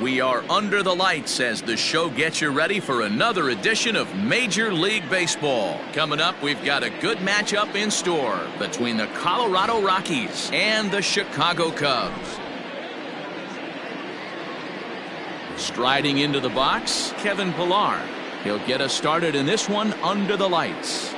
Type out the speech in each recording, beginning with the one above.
We are under the lights as the show gets you ready for another edition of Major League Baseball. Coming up, we've got a good matchup in store between the Colorado Rockies and the Chicago Cubs. Striding into the box, Kevin Pillar. He'll get us started in this one under the lights.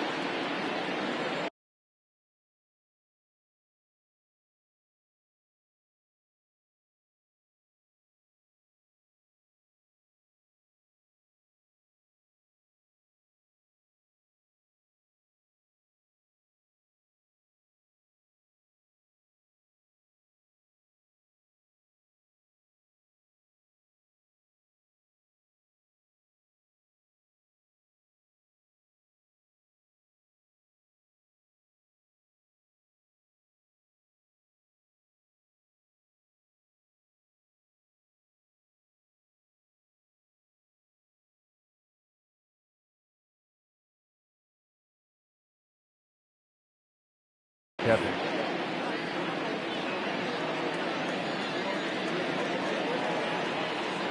Kevin.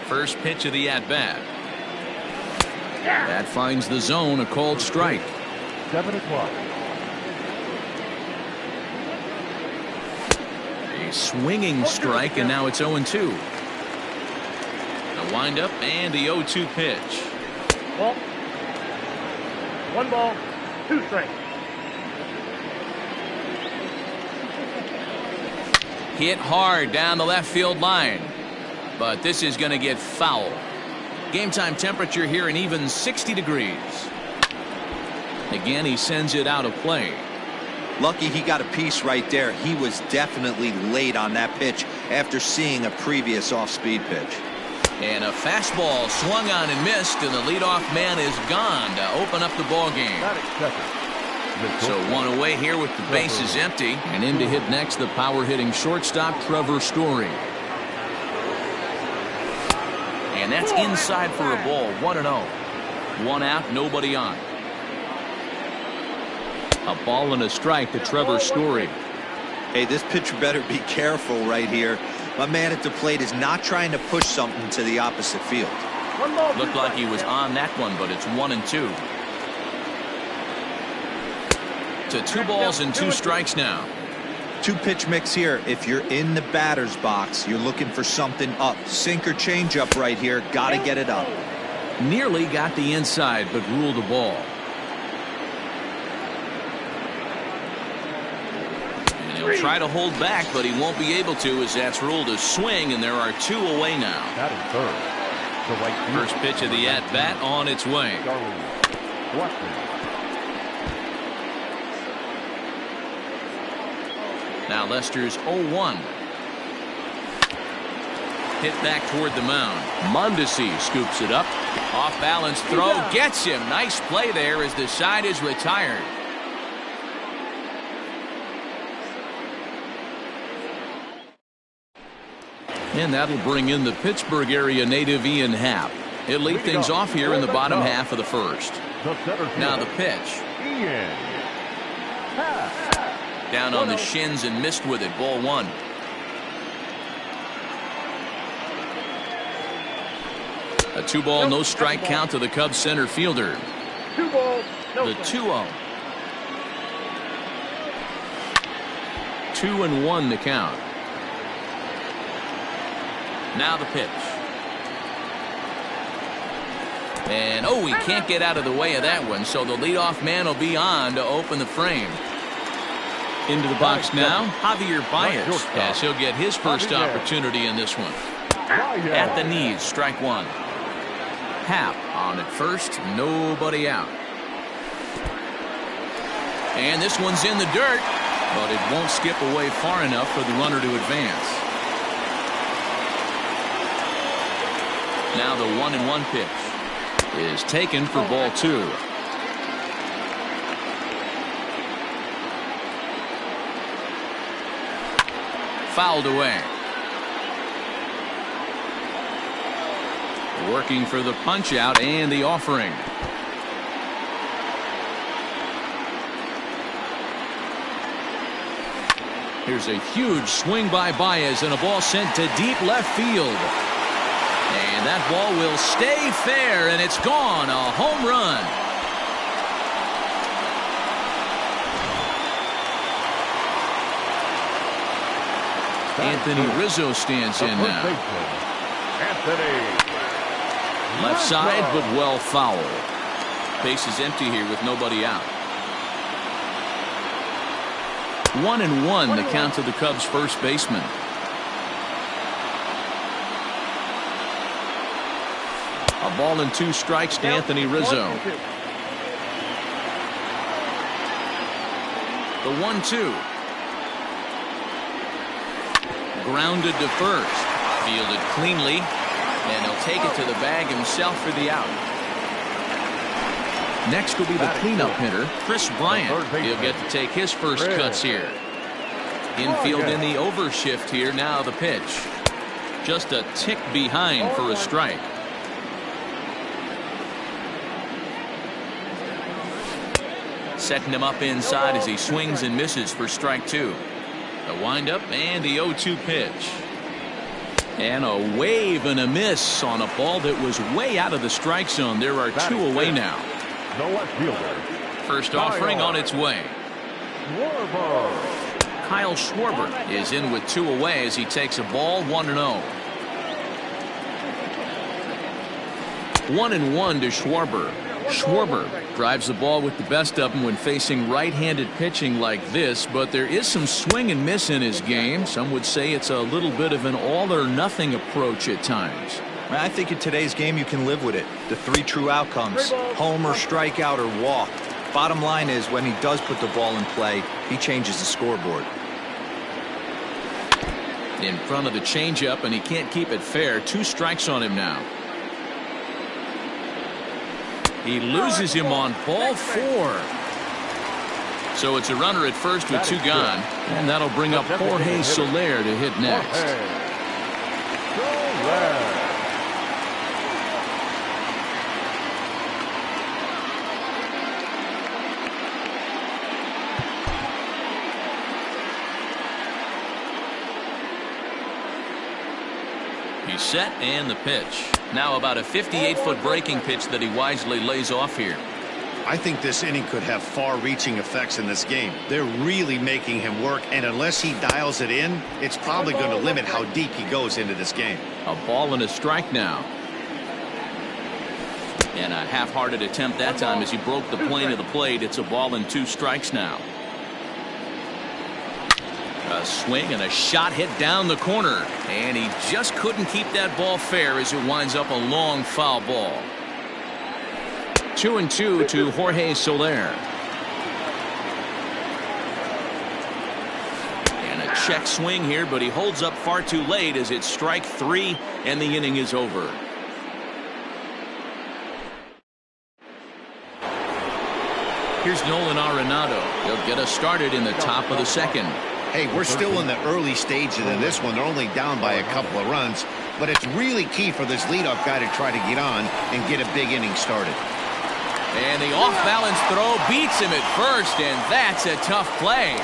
First pitch of the at-bat. That finds the zone, a called strike. 7 o'clock. A swinging strike, and now it's 0-2. The windup and the 0-2 pitch. Ball. 1 ball, 2 strikes. Hit hard down the left field line, but this is going to get foul. Game time temperature here an even 60 degrees. Again, he sends it out of play. Lucky he got a piece right there. He was definitely late on that pitch after seeing a previous off-speed pitch. And a fastball swung on and missed, and the leadoff man is gone to open up the ball game. So one away here with the bases empty. And in to hit next, the power-hitting shortstop, Trevor Story. And that's inside for a ball, 1-0. 1 out, nobody on. A ball and a strike to Trevor Story. Hey, this pitcher better be careful right here. My man at the plate is not trying to push something to the opposite field. Looked like he was on that one, but it's 1-2. To 2 balls and 2 strikes now. 2-pitch mix here. If you're in the batter's box, you're looking for something up. Sink or change up right here. Got to get it up. Nearly got the inside, but ruled a ball. And he'll try to hold back, but he won't be able to, as that's ruled a swing, and there are 2 away now. That is third. First pitch of the at-bat on its way. Now Lester's 0-1. Hit back toward the mound. Mondesi scoops it up. Off balance throw. Gets him. Nice play there as the side is retired. And that'll bring in the Pittsburgh area native Ian Happ. He'll lead things off here in the bottom half of the first. Now the pitch. Down on the shins and missed with it. Ball 1. A 2-ball, no strike count to the Cubs center fielder. 2 balls, no the 2-0. 2-1 the count. Now the pitch. And he can't get out of the way of that one, so the leadoff man will be on to open the frame. Into the box now, Javier Baez, as he'll get his first opportunity in this one. At the knees, strike 1. Happ on at first, nobody out. And this one's in the dirt, but it won't skip away far enough for the runner to advance. Now the 1-1 pitch is taken for ball 2. Fouled away. Working for the punch out and the offering. Here's a huge swing by Baez and a ball sent to deep left field. And that ball will stay fair, and it's gone. A home run. Anthony Rizzo stands in now. Left side, but well foul. Base is empty here with nobody out. 1-1 the count to the Cubs' first baseman. A ball and 2 strikes to Anthony Rizzo. The 1-2. Grounded to first. Fielded cleanly. And he'll take it to the bag himself for the out. Next will be the cleanup hitter, Chris Bryant. He'll get to take his first cuts here. Infield in the overshift here. Now the pitch. Just a tick behind for a strike. Setting him up inside as he swings and misses for strike 2. The windup and the 0-2 pitch. And a wave and a miss on a ball that was way out of the strike zone. There are 2 away now. First offering on its way. Kyle Schwarber is in with 2 away as he takes a ball 1-0. 1-1 to Schwarber. Schwarber drives the ball with the best of them when facing right-handed pitching like this, but there is some swing and miss in his game. Some would say it's a little bit of an all-or-nothing approach at times. I think in today's game you can live with it. The 3 true outcomes: homer, strikeout, or walk. Bottom line is, when he does put the ball in play, he changes the scoreboard. In front of the changeup, and he can't keep it fair. 2 strikes on him now. He loses him on ball 4. So it's a runner at first with 2 gone. And that'll bring up Jorge Soler to hit next. He's set, and the pitch. Now about a 58-foot breaking pitch that he wisely lays off here. I think this inning could have far-reaching effects in this game. They're really making him work, and unless he dials it in, it's probably going to limit how deep he goes into this game. A ball and a strike now. And a half-hearted attempt that time as he broke the plane of the plate. It's a ball and 2 strikes now. A swing and a shot hit down the corner, and he just couldn't keep that ball fair as it winds up a long foul ball. 2-2 to Jorge Soler. And a check swing here, but he holds up far too late as it's strike 3 and the inning is over. Here's Nolan Arenado. He'll get us started in the top of the second. Hey, we're still in the early stages of this one. They're only down by a couple of runs, but it's really key for this leadoff guy to try to get on and get a big inning started. And the off-balance throw beats him at first, and that's a tough play.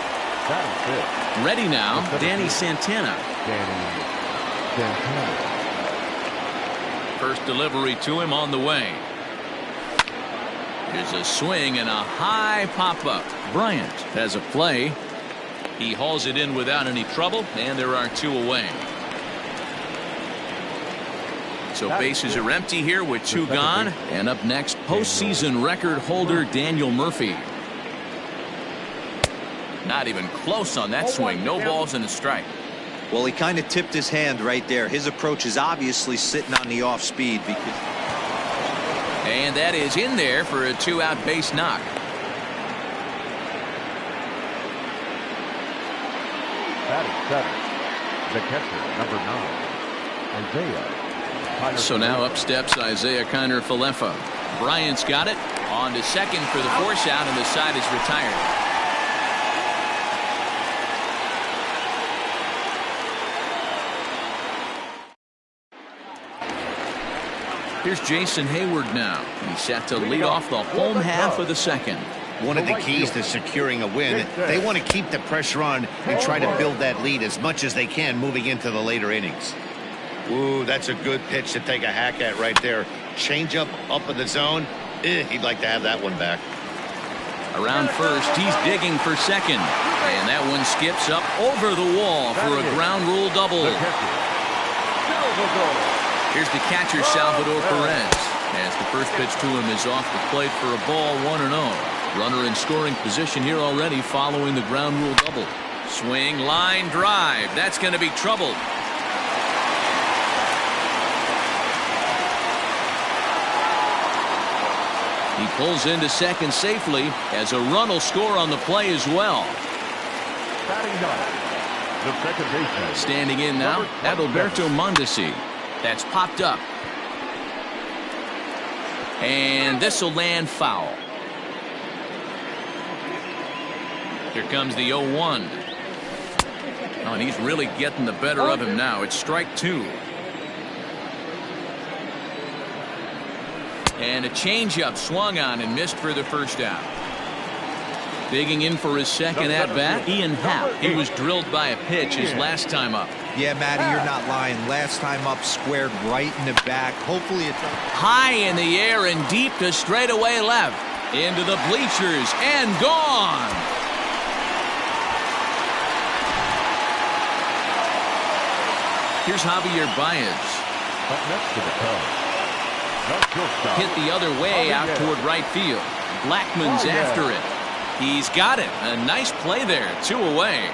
Ready now, Danny Santana. First delivery to him on the way. Here's a swing and a high pop-up. Bryant has a play. He hauls it in without any trouble, and there are 2 away. So bases are empty here with 2 gone. And up next, postseason record holder Daniel Murphy. Not even close on that swing. No balls and a strike. Well, he kind of tipped his hand right there. His approach is obviously sitting on the off speed because. And that is in there for a 2-out base knock. The catcher, number 9, Isaiah. So now up steps Isaiah Kiner-Falefa. Bryant's got it. On to second for the force out, and the side is retired. Here's Jason Hayward now. He's set to lead off the home half of the second. One of the keys to securing a win, they want to keep the pressure on and try to build that lead as much as they can moving into the later innings. Ooh, that's a good pitch to take a hack at right there. Change up in the zone. He'd like to have that one back. Around first, he's digging for second. And that one skips up over the wall for a ground rule double. Here's the catcher, Salvador Perez. As the first pitch to him is off the plate for a ball, 1-0. Runner in scoring position here already following the ground rule double. Swing, line, drive. That's going to be trouble. He pulls into second safely as a run will score on the play as well. The second baseman. Standing in now, Adalberto Mondesi. That's popped up. And this will land foul. Here comes the 0-1. Oh, and he's really getting the better of him now. It's strike two. And a changeup swung on and missed for the first out. Digging in for his second at-bat, Ian Happ. He was drilled by a pitch his last time up. Yeah, Matty, you're not lying. Last time up, squared right in the back. Hopefully it's high in the air and deep to straightaway left. Into the bleachers and gone. Here's Javier Baez. Up next to the Cubs. Hit the other way out toward right field. Blackman's after it. He's got it. A nice play there. 2 away.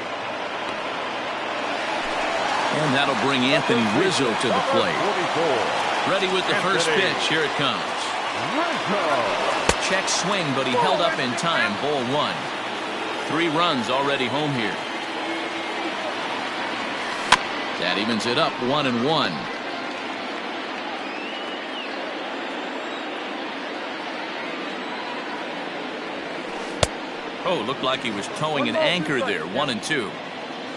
And that'll bring Anthony Rizzo to the plate. Ready with the first pitch. Here it comes. Check swing, but he held up in time. Ball 1. 3 runs already home here. That evens it up 1-1. Oh, looked like he was towing an anchor there. 1-2.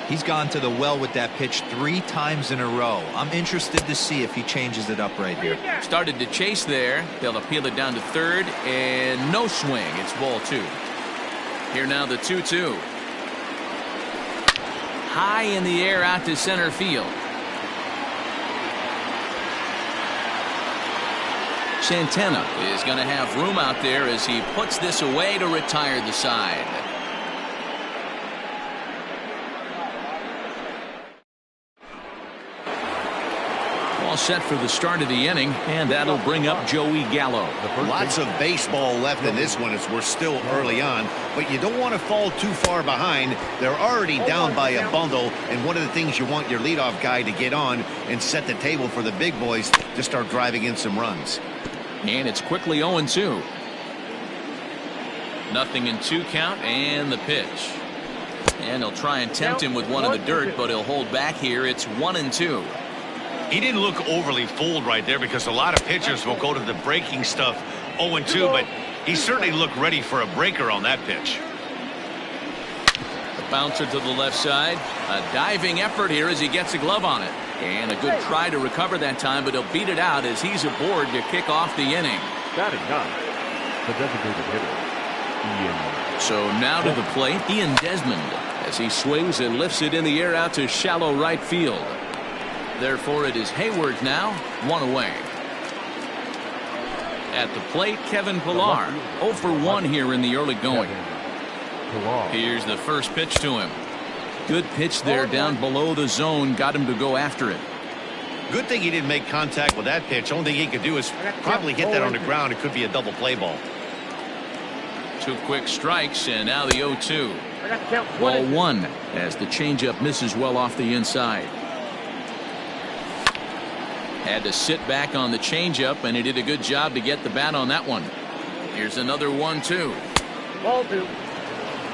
He's gone to the well with that pitch 3 times in a row. I'm interested to see if he changes it up right here. Started to chase there. They'll appeal it down to third, and no swing. It's ball 2. Here now the 2-2. High in the air out to center field. Santana is going to have room out there as he puts this away to retire the side. All set for the start of the inning, and that'll bring up Joey Gallo. Lots of baseball left in this one as we're still early on, but you don't want to fall too far behind. They're already down by a bundle, and one of the things you want your leadoff guy to get on and set the table for the big boys to start driving in some runs. And it's quickly 0-2. Nothing in 2 count, and the pitch. And he'll try and tempt him with one in the dirt, but he'll hold back here. It's 1-2. He didn't look overly fooled right there because a lot of pitchers will go to the breaking stuff 0-2, but he certainly looked ready for a breaker on that pitch. The bouncer to the left side. A diving effort here as he gets a glove on it. And a good try to recover that time, but he'll beat it out as he's aboard to kick off the inning. Batting ninth, the designated hitter, Ian. So now to the plate, Ian Desmond, as he swings and lifts it in the air out to shallow right field. Therefore, it is Hayward now, 1 away. At the plate, Kevin Pillar, 0 for 1 here in the early going. Here's the first pitch to him. Good pitch there down below the zone, got him to go after it. Good thing he didn't make contact with that pitch. Only thing he could do is probably hit that on the ground. It could be a double play ball. 2 quick strikes, and now the 0-2. Ball 1 as the changeup misses well off the inside. Had to sit back on the changeup, and he did a good job to get the bat on that one. Here's another 1-2. Ball 2.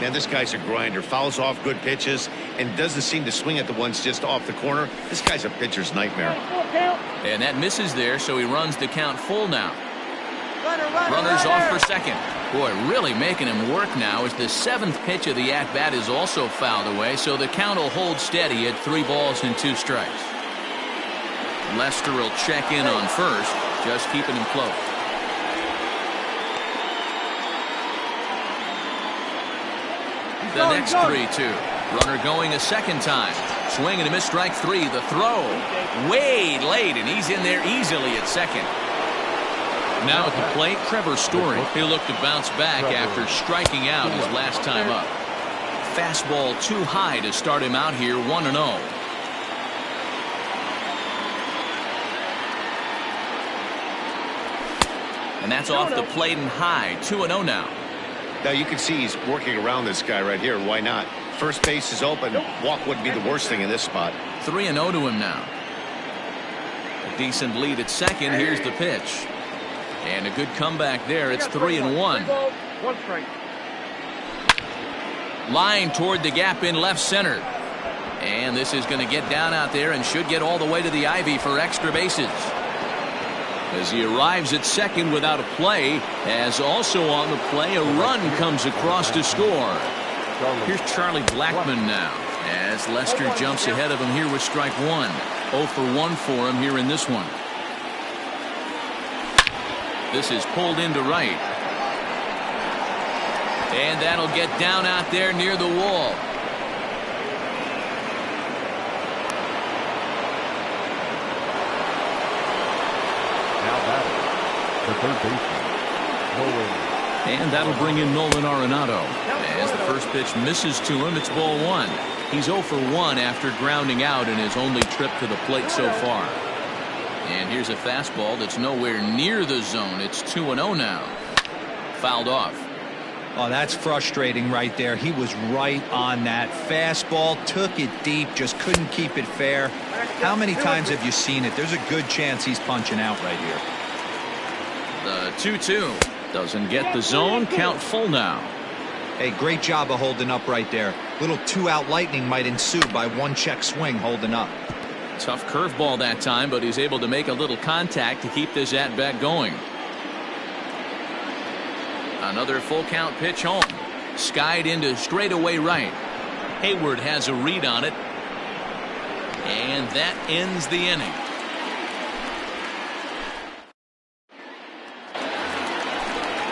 Man, this guy's a grinder. Fouls off good pitches and doesn't seem to swing at the ones just off the corner. This guy's a pitcher's nightmare. And that misses there, so he runs the count full now. Runners off for second. Boy, really making him work now as the 7th pitch of the at-bat is also fouled away, so the count will hold steady at 3 balls and 2 strikes. Lester will check in on first, just keeping him close. The next 3-2. Runner going a second time. Swing and a miss, strike three. The throw way late, and he's in there easily at second. Now at the plate, Trevor Story. He'll look to bounce back after striking out his last time up. Fastball too high to start him out here, 1-0. And that's off the plate and high, 2-0 now. Now you can see he's working around this guy right here. Why not? First base is open. Walk wouldn't be the worst thing in this spot. 3-0 to him now. A decent lead at second. Here's the pitch. And a good comeback there. It's 3-1. Line toward the gap in left center. And this is going to get down out there and should get all the way to the ivy for extra bases. As he arrives at second without a play, as also on the play, a run comes across to score. Here's Charlie Blackmon now, as Lester jumps ahead of him here with strike one. 0 for 1 for him here in this one. This is pulled into right. And that'll get down out there near the wall. The third baseman, Nolan. And that'll bring in Nolan Arenado. As the first pitch misses to him, it's ball one. He's 0 for 1 after grounding out in his only trip to the plate so far. And here's a fastball that's nowhere near the zone. It's 2-0 now. Fouled off. Oh, that's frustrating right there. He was right on that. Fastball, took it deep, just couldn't keep it fair. How many times have you seen it? There's a good chance he's punching out right here. The 2-2 doesn't get the zone. Count full now. Hey, great job of holding up right there. Little 2-out lightning might ensue by one check swing holding up. Tough curveball that time, but he's able to make a little contact to keep this at-bat going. Another full count pitch home. Skied into straightaway right. Hayward has a read on it. And that ends the inning.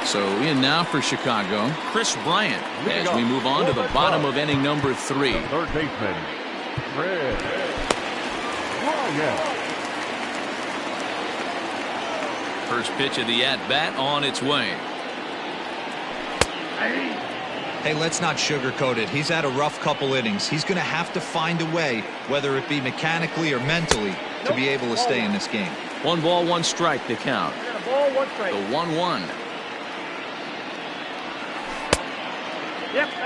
So in now for Chicago, Chris Bryant, as we move on to the bottom of inning number 3. Third baseman, Chris Bryant. First pitch of the at-bat on its way. Hey, let's not sugarcoat it. He's had a rough couple innings. He's going to have to find a way, whether it be mechanically or mentally, to be able to stay in this game. 1 ball, 1 strike to count. The 1-1.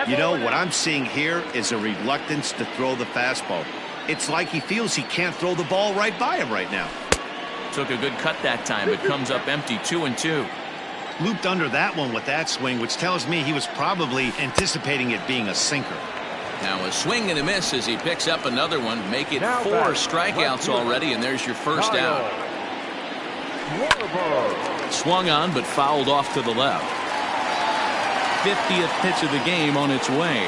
You know, what I'm seeing here is a reluctance to throw the fastball. It's like he feels he can't throw the ball right by him right now. Took a good cut that time, but comes up empty, 2-2. Looped under that one with that swing, which tells me he was probably anticipating it being a sinker. Now a swing and a miss as he picks up another one. Make it 4 strikeouts already, and there's your first out. Swung on, but fouled off to the left. 50th pitch of the game on its way.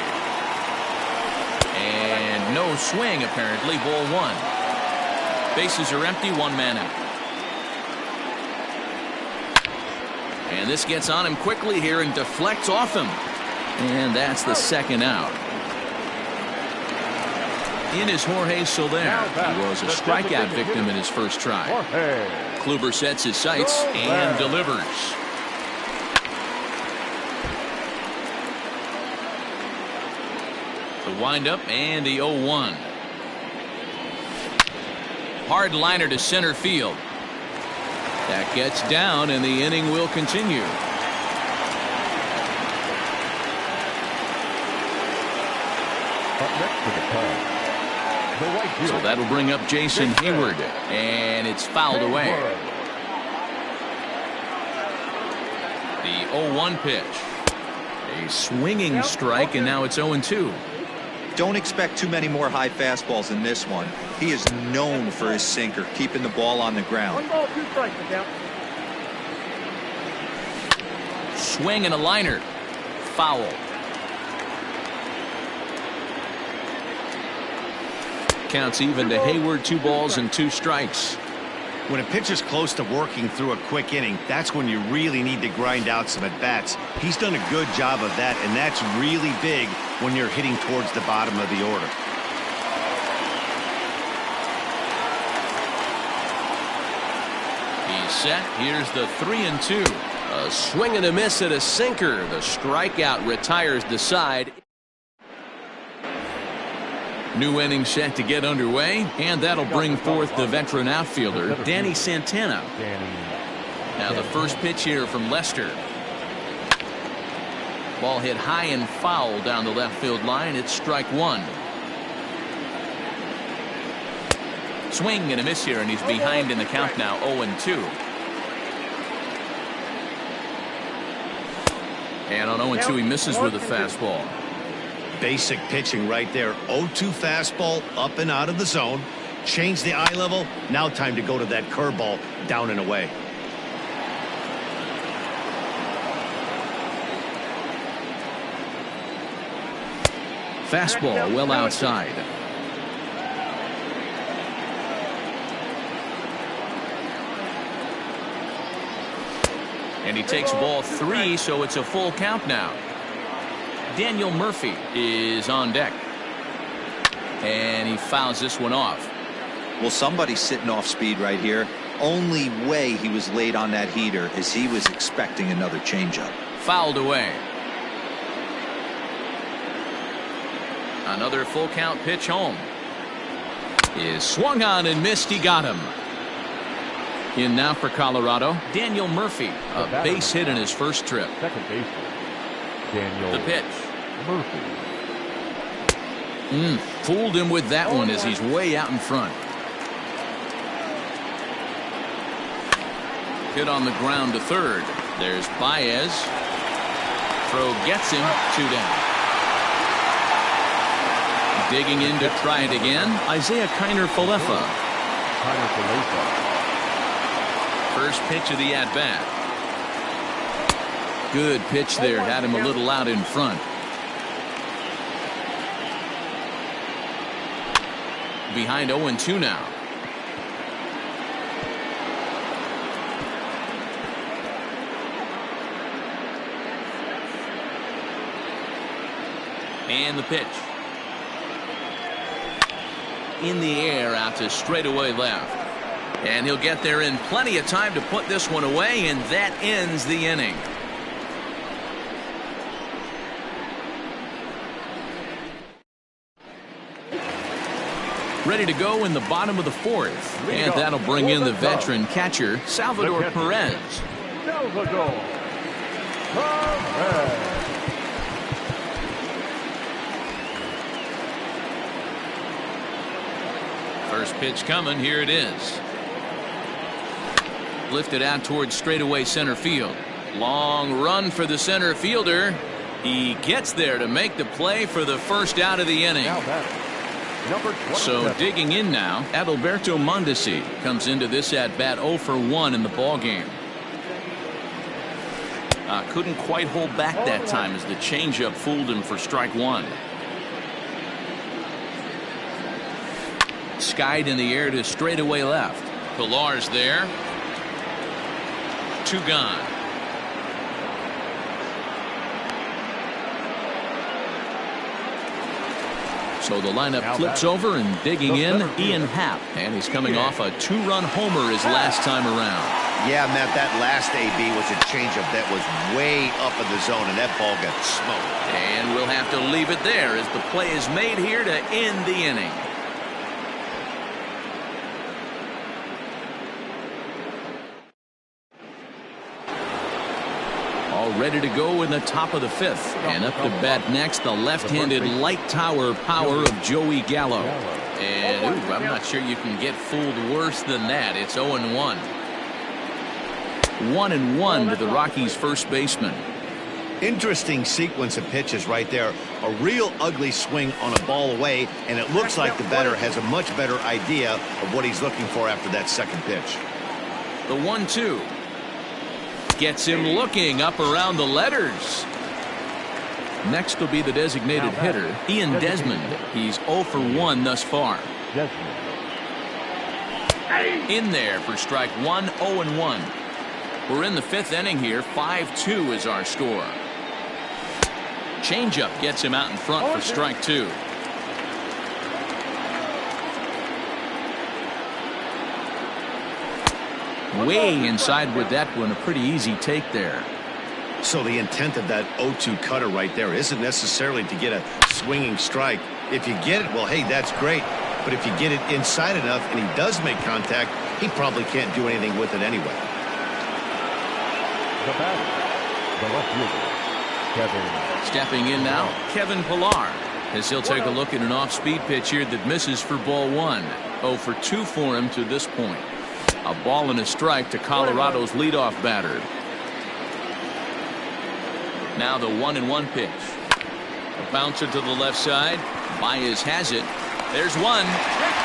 And no swing, apparently. Ball 1. Bases are empty, 1 man out. And this gets on him quickly here and deflects off him. And that's the second out. In is Jorge Soler. He was a strikeout victim in his first try. Kluber sets his sights and delivers. The windup and the 0-1. Hard liner to center field. That gets down, and the inning will continue. Up next to the plate, the right field. So that'll bring up Jason Hayward, and it's fouled away. The 0-1 pitch. A swinging strike, and now it's 0-2. Don't expect too many more high fastballs in this one. He is known for his sinker, keeping the ball on the ground. 1 ball, 2 strikes, count. Swing and a liner. Foul. Counts even to Hayward, 2 balls and 2 strikes. When a pitcher's close to working through a quick inning, that's when you really need to grind out some at-bats. He's done a good job of that, and that's really big when you're hitting towards the bottom of the order. He's set. Here's the 3-2. A swing and a miss at a sinker. The strikeout retires the side. New inning set to get underway, and that'll bring forth the veteran outfielder, Danny Santana. Now the first pitch here from Lester. Ball hit high and foul down the left field line. It's strike one. Swing and a miss here, and he's behind in the count now, 0-2. And on 0-2, he misses with a fastball. Basic pitching right there. 0-2 fastball up and out of the zone. Change the eye level. Now time to go to that curveball down and away. Fastball well outside. And he takes ball 3, so it's a full count now. Daniel Murphy is on deck. And he fouls this one off. Well, somebody's sitting off speed right here. Only way he was late on that heater is he was expecting another changeup. Fouled away. Another full count pitch home. Is swung on and missed. He got him. In now for Colorado, Daniel Murphy. A base hit in his first trip. Second baseman, Daniel The pitch. Murphy. Fooled him with that one as he's way out in front. Hit on the ground to third. There's Baez. Throw gets him. 2 down. Digging in to try it again, Isaiah Kiner-Falefa. First pitch of the at-bat. Good pitch there. Had him a little out in front. Behind 0-2 now. And the pitch. In the air out to straightaway left. And he'll get there in plenty of time to put this one away, and that ends the inning. Ready to go in the bottom of the 4th. And that'll bring in the veteran catcher, Salvador Perez. Salvador Perez. First pitch coming. Here it is. Lifted out towards straightaway center field. Long run for the center fielder. He gets there to make the play for the first out of the inning. So digging in now, Adalberto Mondesi comes into this at bat 0 for 1 in the ball game. Couldn't quite hold back that time as the changeup fooled him for strike 1. Skied in the air to straightaway left. Pilar's there. 2 gone. So the lineup flips over, and digging in, Ian Happ. And he's coming off a 2-run homer his last time around. Yeah, Matt, that last AB was a changeup that was way up in the zone, and that ball got smoked. And we'll have to leave it there as the play is made here to end the inning. All ready to go in the top of the 5th. And up to bat next, the left-handed light tower power of Joey Gallo. And I'm not sure you can get fooled worse than that. It's 0-1. 1-1 to the Rockies' first baseman. Interesting sequence of pitches right there. A real ugly swing on a ball away, and it looks like the batter has a much better idea of what he's looking for after that second pitch. The 1-2. Gets him looking up around the letters. Next will be the designated hitter, Ian Desmond. He's 0 for 1 thus far. In there for strike 1, 0-1. We're in the 5th inning here. 5-2 is our score. changeup gets him out in front for strike 2. Way inside with that one. A pretty easy take there. So the intent of that 0-2 cutter right there isn't necessarily to get a swinging strike. If you get it, well, hey, that's great. But if you get it inside enough and he does make contact, he probably can't do anything with it anyway. The batter, the left fielder, Kevin. Stepping in now, Kevin Pillar, as he'll take a look at an off-speed pitch here that misses for ball 1. 0 for 2 for him to this point. A ball and a strike to Colorado's leadoff batter. Now the 1-1 pitch. A bouncer to the left side. Baez has it. There's one.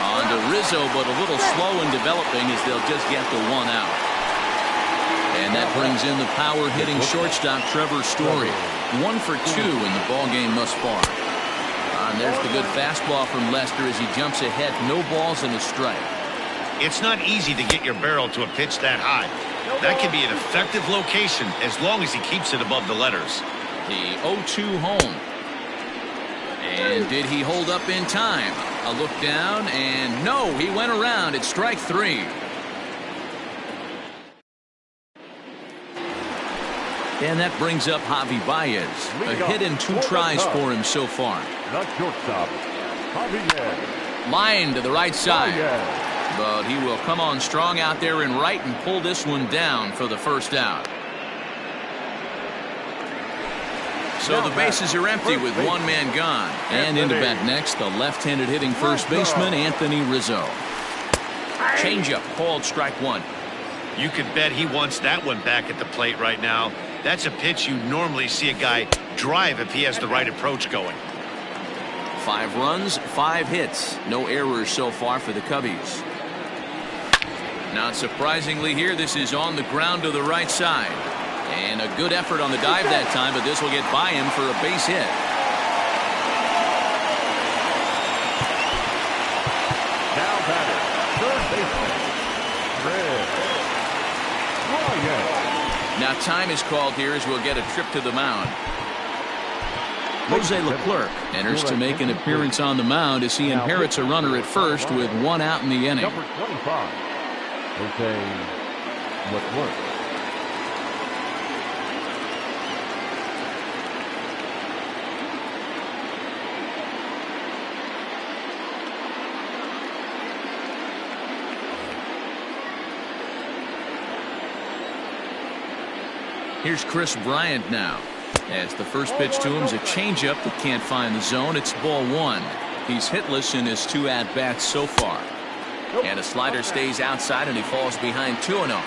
On to Rizzo, but a little slow in developing as they'll just get the 1 out. And that brings in the power-hitting shortstop Trevor Story. 1 for 2 in the ballgame thus far. And there's the good fastball from Lester as he jumps ahead. No balls and a strike. It's not easy to get your barrel to a pitch that high. That can be an effective location as long as he keeps it above the letters. The 0-2 home. And did he hold up in time? A look down, and no, he went around. It's strike 3. And that brings up Javi Baez. A hit and 2 tries for him so far. Not shortstop, Javier. Line to the right side. But he will come on strong out there in right and pull this one down for the first out. So the bases are empty with 1 man gone. And into bat next, the left-handed hitting first baseman, Anthony Rizzo. Changeup called strike 1. You could bet he wants that one back at the plate right now. That's a pitch you normally see a guy drive if he has the right approach going. 5 runs, 5 hits. No errors so far for the Cubbies. Not surprisingly here, this is on the ground to the right side. And a good effort on the dive that time, but this will get by him for a base hit. Now batter, third baseman, Red. Now time is called here as we'll get a trip to the mound. Jose Leclerc enters to make an appearance on the mound as he inherits a runner at first with 1 out in the inning. Number 25, Jose Leclerc. Here's Chris Bryant now. As the first pitch to him is a changeup that can't find the zone. It's ball 1. He's hitless in his 2 at-bats so far. And a slider stays outside and he falls behind 2-0.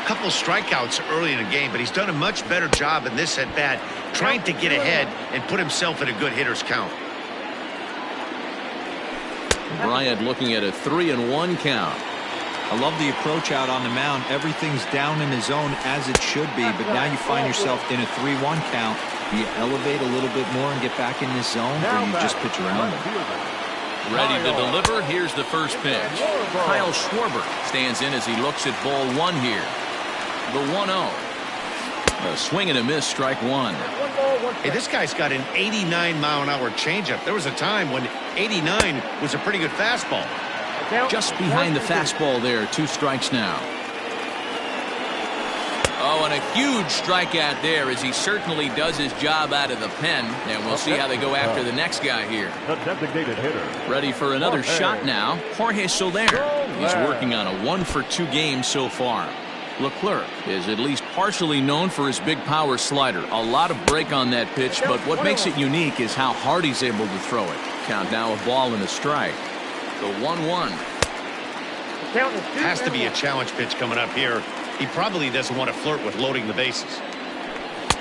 Couple strikeouts early in the game, but he's done a much better job in this at-bat trying to get ahead and put himself in a good hitter's count. Bryant looking at a 3-1 count. I love the approach out on the mound. Everything's down in his zone as it should be, but now you find yourself in a 3-1 count. Do you elevate a little bit more and get back in this zone, or you just pitch around it? Ready to deliver. Here's the first pitch. Kyle Schwarber stands in as he looks at ball 1 here. The 1-0. A swing and a miss, strike 1. Hey, this guy's got an 89-mile-an-hour changeup. There was a time when 89 was a pretty good fastball. Just behind the fastball there. 2 strikes now. Oh, and a huge strikeout there as he certainly does his job out of the pen. And we'll see how they go after the next guy here. The designated hitter. Ready for another shot now. Jorge Soler. He's working on a 1 for 2 game so far. Leclerc is at least partially known for his big power slider. A lot of break on that pitch, but what makes it unique is how hard he's able to throw it. Count now a ball and a strike. The 1-1. Has to be a challenge pitch coming up here. He probably doesn't want to flirt with loading the bases.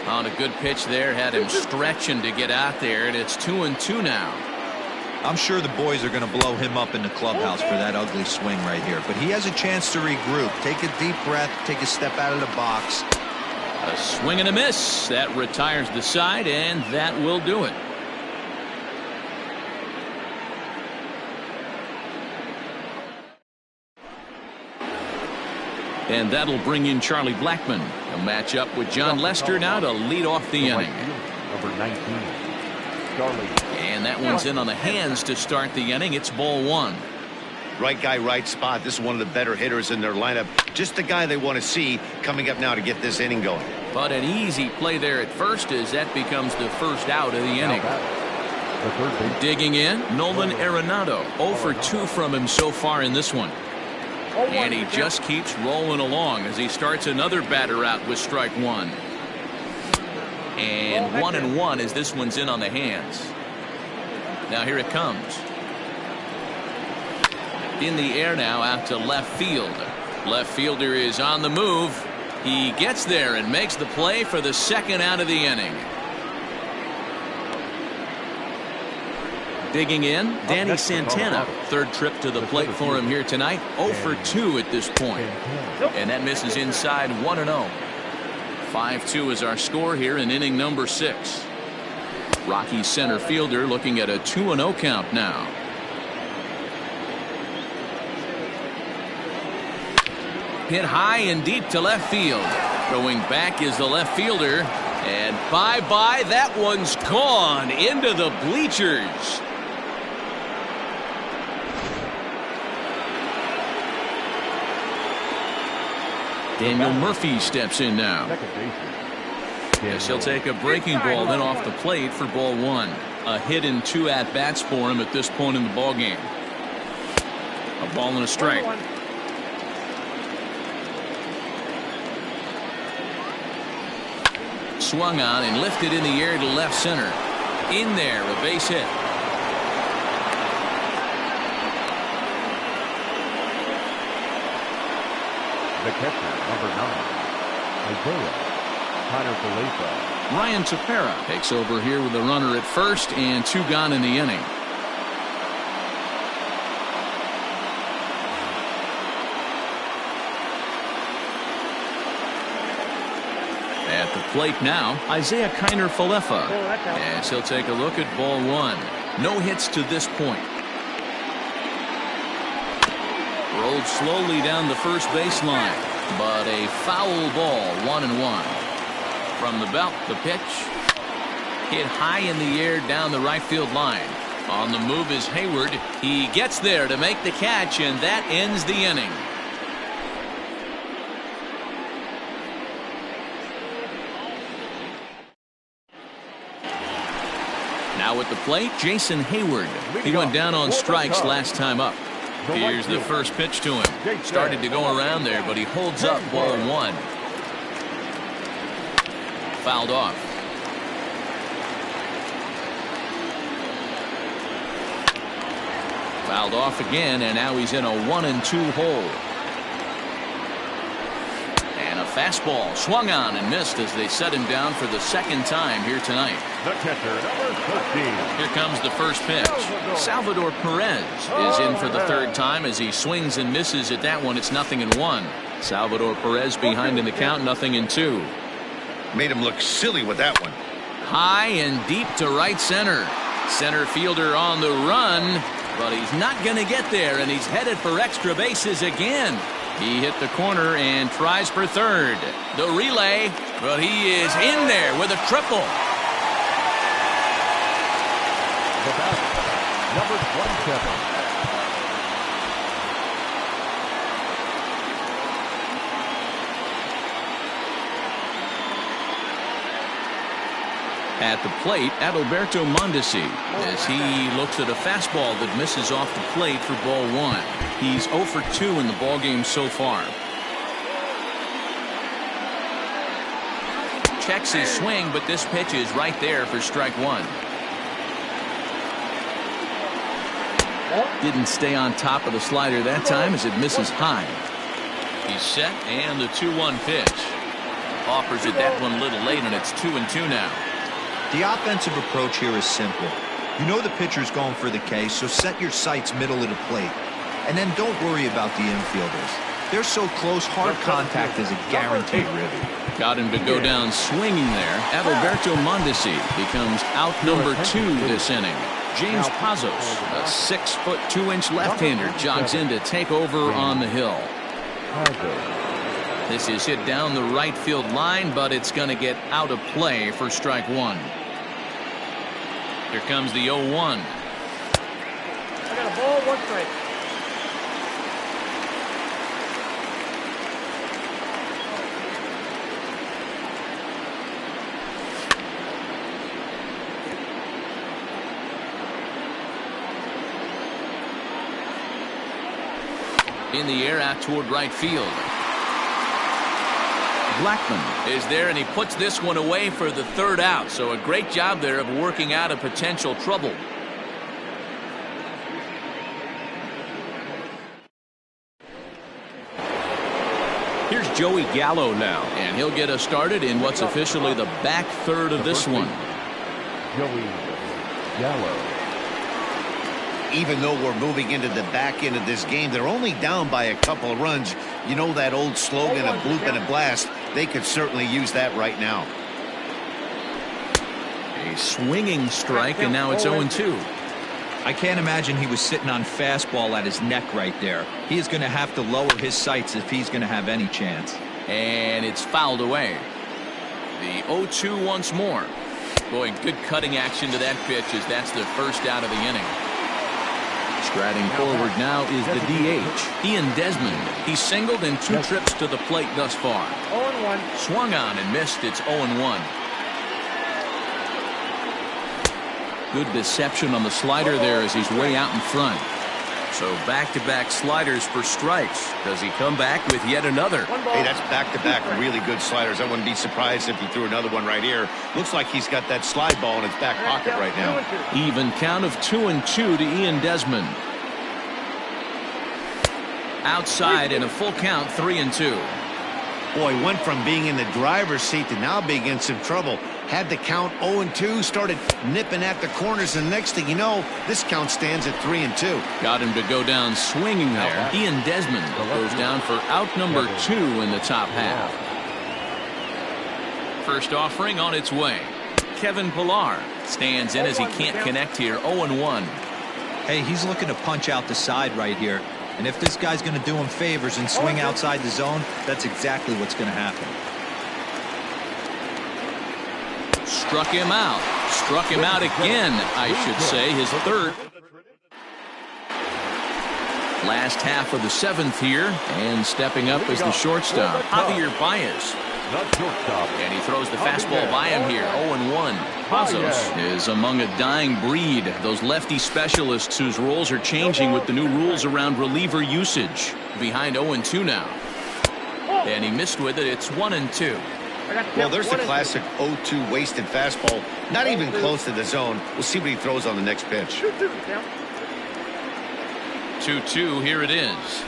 On a good pitch there, had him stretching to get out there, and it's 2-2 now. I'm sure the boys are going to blow him up in the clubhouse for that ugly swing right here, but he has a chance to regroup. Take a deep breath, take a step out of the box. A swing and a miss. That retires the side, and that will do it. And that'll bring in Charlie Blackmon. He'll match up with John Lester now to lead off the inning. Number 19. And that one's in on the hands to start the inning. It's ball one. Right guy, right spot. This is one of the better hitters in their lineup. Just the guy they want to see coming up now to get this inning going. But an easy play there at first as that becomes the first out of the inning. Digging in, Nolan Arenado. 0 for 2 from him so far in this one. And he just keeps rolling along as he starts another batter out with strike one. And 1-1 as this one's in on the hands. Now here it comes. In the air now out to left field. Left fielder is on the move. He gets there and makes the play for the second out of the inning. Digging in, Danny Santana. Third trip to the plate for him here tonight. 0 for 2 at this point. And that misses inside 1-0. 5-2 is our score here in inning number 6. Rocky's center fielder looking at a 2-0 count now. Hit high and deep to left field. Going back is the left fielder. And bye-bye, that one's gone into the bleachers. Daniel Murphy steps in now. Yes, he'll take a breaking ball then off the plate for ball one. A hit in 2 at-bats for him at this point in the ballgame. A ball and a strike. Swung on and lifted in the air to left center. In there, a base hit. The catcher, number 9, Ryan Tepera takes over here with a runner at first and 2 gone in the inning. At the plate now, Isaiah Kiner-Falefa. As he'll take a look at ball one. No hits to this point. Rolled slowly down the first baseline, but a foul ball, 1-1. From the belt, the pitch. Hit high in the air down the right field line. On the move is Hayward. He gets there to make the catch, and that ends the inning. Now at the plate, Jason Hayward. He went down on strikes last time up. Here's the first pitch to him. Started to go around there, but he holds up ball one. Fouled off. Fouled off again, and now he's in a 1-2 hole. And a fastball swung on and missed as they set him down for the second time here tonight. The catcher, number 13. Here comes the first pitch. Salvador Perez is in for the third time as he swings and misses at that one. It's 0-1. Salvador Perez behind in the count, 0-2. Made him look silly with that one. High and deep to right center. Center fielder on the run, but he's not going to get there, and he's headed for extra bases again. He hit the corner and tries for third. The relay, but he is in there with a triple. The batter, number 27. At the plate, Adalberto Mondesi, as he looks at a fastball that misses off the plate for ball one. He's 0 for 2 in the ballgame so far. Checks his swing, but this pitch is right there for strike one. Didn't stay on top of the slider that time as it misses high. He's set, and the 2-1 pitch. Offers it that one a little late, and it's 2-2 now. The offensive approach here is simple. You know the pitcher's going for the K, so set your sights middle of the plate. And then don't worry about the infielders. They're so close, hard contact is a guaranteed ribby. Got him to go down swinging there. Adalberto Mondesi becomes out number 2 this inning. James Pazos, a 6-foot 2-inch left-hander, jogs in to take over on the hill. This is hit down the right field line, but it's going to get out of play for strike one. Here comes the 0-1. I got a ball, 1 strike. In the air out toward right field. Blackman is there, and he puts this one away for the 3rd out. So a great job there of working out a potential trouble. Here's Joey Gallo now. And he'll get us started in what's officially the back third of this one. Joey Gallo. Even though we're moving into the back end of this game, they're only down by a couple of runs. You know that old slogan, a bloop and a blast. They could certainly use that right now. A swinging strike, and now it's 0-2. I can't imagine he was sitting on fastball at his neck right there. He is going to have to lower his sights if he's going to have any chance. And it's fouled away. The 0-2 once more. Boy, good cutting action to that pitch, as that's the 1st out of the inning. Striding forward now is the DH, Ian Desmond. He's singled in 2 trips to the plate thus far. 0-1. Swung on and missed. It's 0-1. Good deception on the slider there as he's way out in front. So back-to-back sliders for strikes. Does he come back with yet another? Hey, that's back-to-back really good sliders. I wouldn't be surprised if he threw another one right here. Looks like he's got that slide ball in his back pocket right now. Even count of 2-2 to Ian Desmond. Outside in a full count, 3-2. Boy, went from being in the driver's seat to now being in some trouble. Had the count 0-2, started nipping at the corners, and next thing you know, this count stands at 3-2. Got him to go down swinging there. Ian Desmond goes down for out number 2 in the top half. First offering on its way. Kevin Pillar stands in as he can't connect here. 0-1. Hey, he's looking to punch out the side right here. And if this guy's going to do him favors and swing outside the zone, that's exactly what's going to happen. Struck him out. Struck him out again, I should say, his 3rd. Last half of the 7th here, and stepping up is the shortstop, Javier Baez. And he throws the fastball by him here. 0-1. Pazos is among a dying breed. Those lefty specialists whose roles are changing with the new rules around reliever usage. Behind 0-2 now. And he missed with it. It's 1-2. Well, there's the classic 0-2 wasted fastball. Not even close to the zone. We'll see what he throws on the next pitch. 2-2, here it is.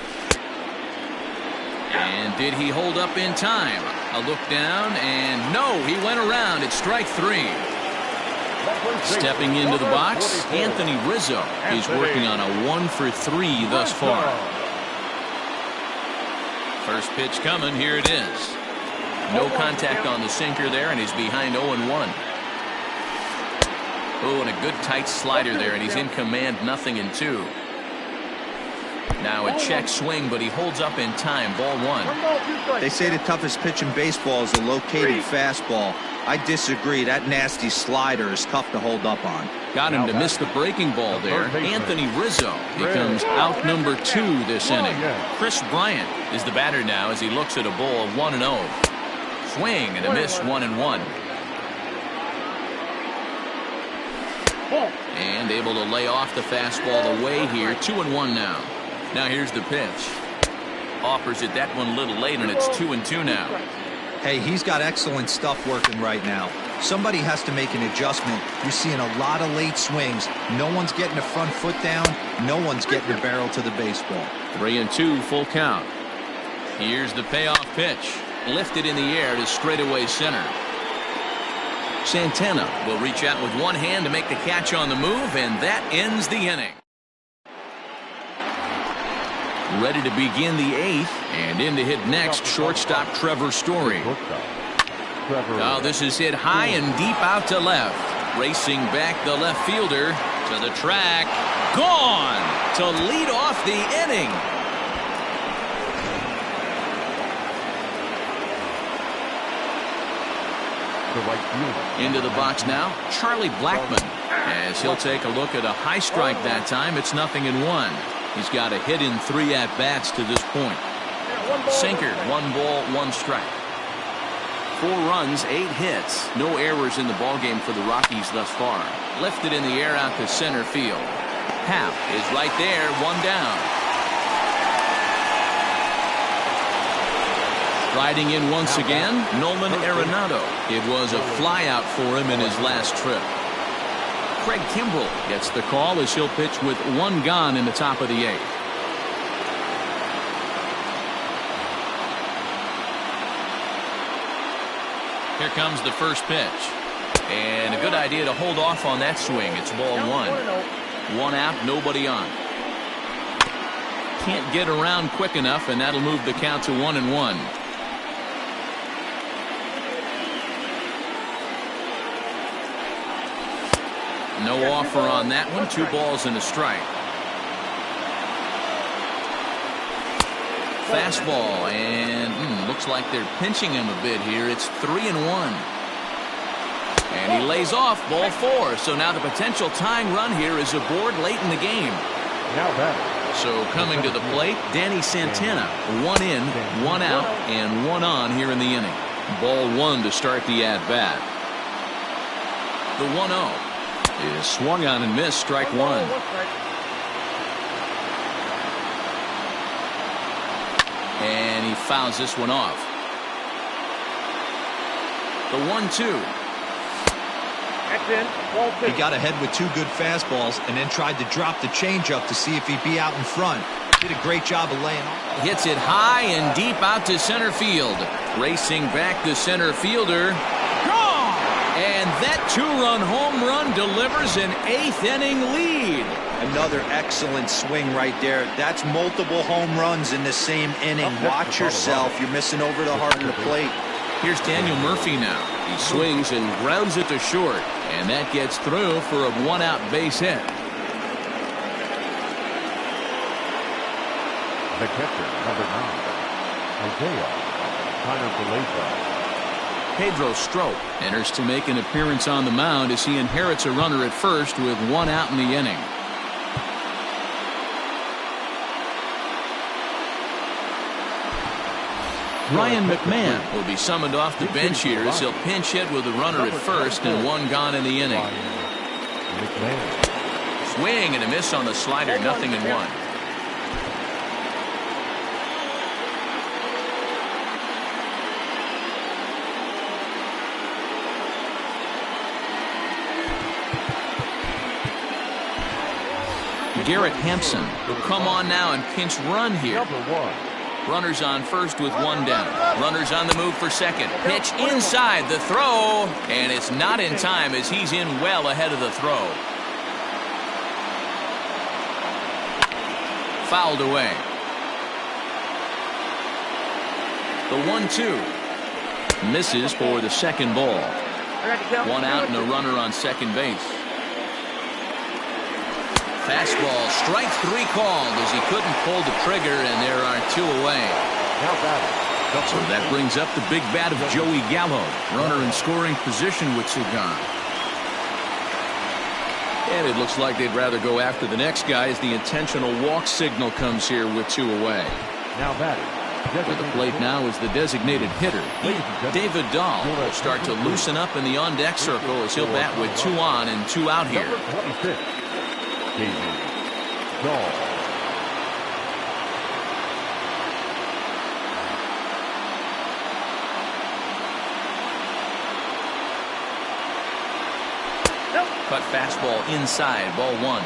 And did he hold up in time? A look down, and no, he went around. It's strike 3. Stepping into the box, Anthony Rizzo. He's working on a 1-for-3 thus far. First pitch coming, here it is. No contact on the sinker there, and he's behind 0-1. Oh, and a good tight slider there, and he's in command, 0-2. Now a check swing, but he holds up in time. Ball 1. They say the toughest pitch in baseball is a located fastball. I disagree. That nasty slider is tough to hold up on. Got him to miss the breaking ball there. Anthony Rizzo becomes out number 2 this inning. Chris Bryant is the batter now as he looks at a ball of 1-0. Swing and a miss, 1-1. And able to lay off the fastball away here. 2-1 now. Now here's the pitch. Offers it that one a little late, and it's 2-2 now. Hey, he's got excellent stuff working right now. Somebody has to make an adjustment. You're seeing a lot of late swings. No one's getting the front foot down. No one's getting the barrel to the baseball. 3-2, full count. Here's the payoff pitch. Lifted in the air to straightaway center. Santana will reach out with one hand to make the catch on the move, and that ends the inning. Ready to begin the 8th, and in to hit next, shortstop Trevor Story. Oh, this is hit high and deep out to left. Racing back the left fielder to the track. Gone to lead off the inning. the right fielder. Into the box now, Charlie Blackmon. As he'll take a look at a high strike that time, it's 0-1. He's got a hit in 3 at-bats to this point. Sinker, 1 ball, 1 strike. 4 runs, 8 hits. No errors in the ballgame for the Rockies thus far. Lifted in the air out to center field. Happ is right there, 1 down. Riding in once again, Nolan Arenado. It was a flyout for him in his last trip. Craig Kimbrell gets the call as he'll pitch with 1 gone in the top of the 8th. Here comes the first pitch. And a good idea to hold off on that swing. It's ball 1. 1 out, nobody on. Can't get around quick enough, and that'll move the count to 1-1. No offer on that one. 2 balls and a strike. Fastball, and looks like they're pinching him a bit here. It's 3-1. And he lays off, ball 4. So now the potential tying run here is aboard late in the game. Now that. So coming to the plate, Danny Santana. 1 in, 1 out, and 1 on here in the inning. Ball 1 to start the at-bat. The 1-0 is swung on and missed, strike 1. And he fouls this one off. The 1-2. He got ahead with 2 good fastballs and then tried to drop the changeup to see if he'd be out in front. Did a great job of laying off. Hits it high and deep out to center field. Racing back the center fielder. Gone! And that 2-run home run delivers an 8th inning lead. Another excellent swing right there. That's multiple home runs in the same inning. Watch yourself. You're missing over the heart of the plate. Here's Daniel Murphy now. He swings and grounds it to short. And that gets through for a 1-out base hit. The catcher, number 9, Isaiah Pedro Strop enters to make an appearance on the mound as he inherits a runner at first with 1 out in the inning. Ryan McMahon will be summoned off the bench here as he'll pinch hit with a runner at first and 1 gone in the inning. Swing and a miss on the slider, 0-1. Garrett Hampson will come on now and pinch run here. Runners on first with 1 down. Runners on the move for second. Pitch inside the throw, and it's not in time as he's in well ahead of the throw. Fouled away. The 1-2 misses for the second ball. 1 out and a runner on second base. Fastball, strike 3 called as he couldn't pull the trigger, and there are 2 away. So that brings up the big bat of Joey Gallo. Runner in scoring position with 2 gone. And it looks like they'd rather go after the next guy as the intentional walk signal comes here with 2 away. Now batting. To the plate now is the designated hitter. David Dahl will start to loosen up in the on-deck circle as he'll bat with 2 on and 2 out here. Number 26, David Dahl. Cut fastball inside, ball 1.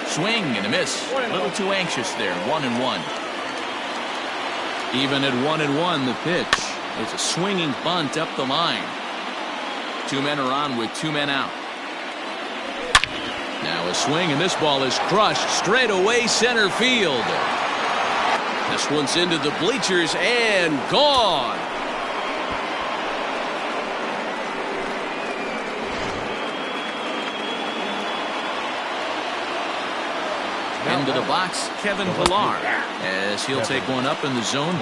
Swing and a miss. A little too anxious there. 1-1. Even at 1-1, the pitch. It's a swinging bunt up the line. 2 men are on with 2 men out. Now a swing, and this ball is crushed straight away center field. This one's into the bleachers and gone. Into the box, Kevin Pillar, as he'll take one up in the zone.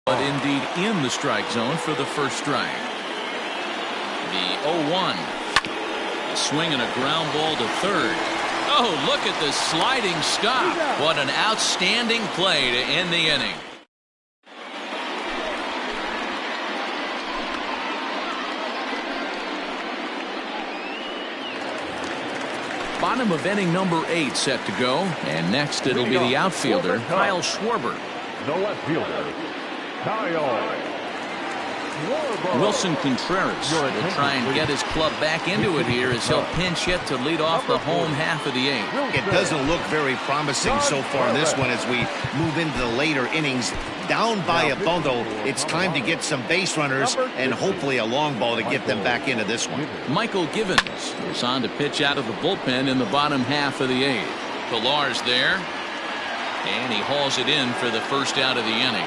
but indeed in the strike zone for the first strike. The 0-1. A swing and a ground ball to third. Oh, look at the sliding stop. What an outstanding play to end the inning. Bottom of inning number 8 set to go. And next it'll be the outfielder, Kyle Schwarber. The left fielder, Kyle Wilson Contreras will try and get his club back into it here as he'll pinch hit to lead off the home half of the 8th. It doesn't look very promising so far in this one as we move into the later innings. Down by a bundle, it's time to get some base runners and hopefully a long ball to get them back into this one. Michael Givens is on to pitch out of the bullpen in the bottom half of the 8th. Pilar's there, and he hauls it in for the first out of the inning.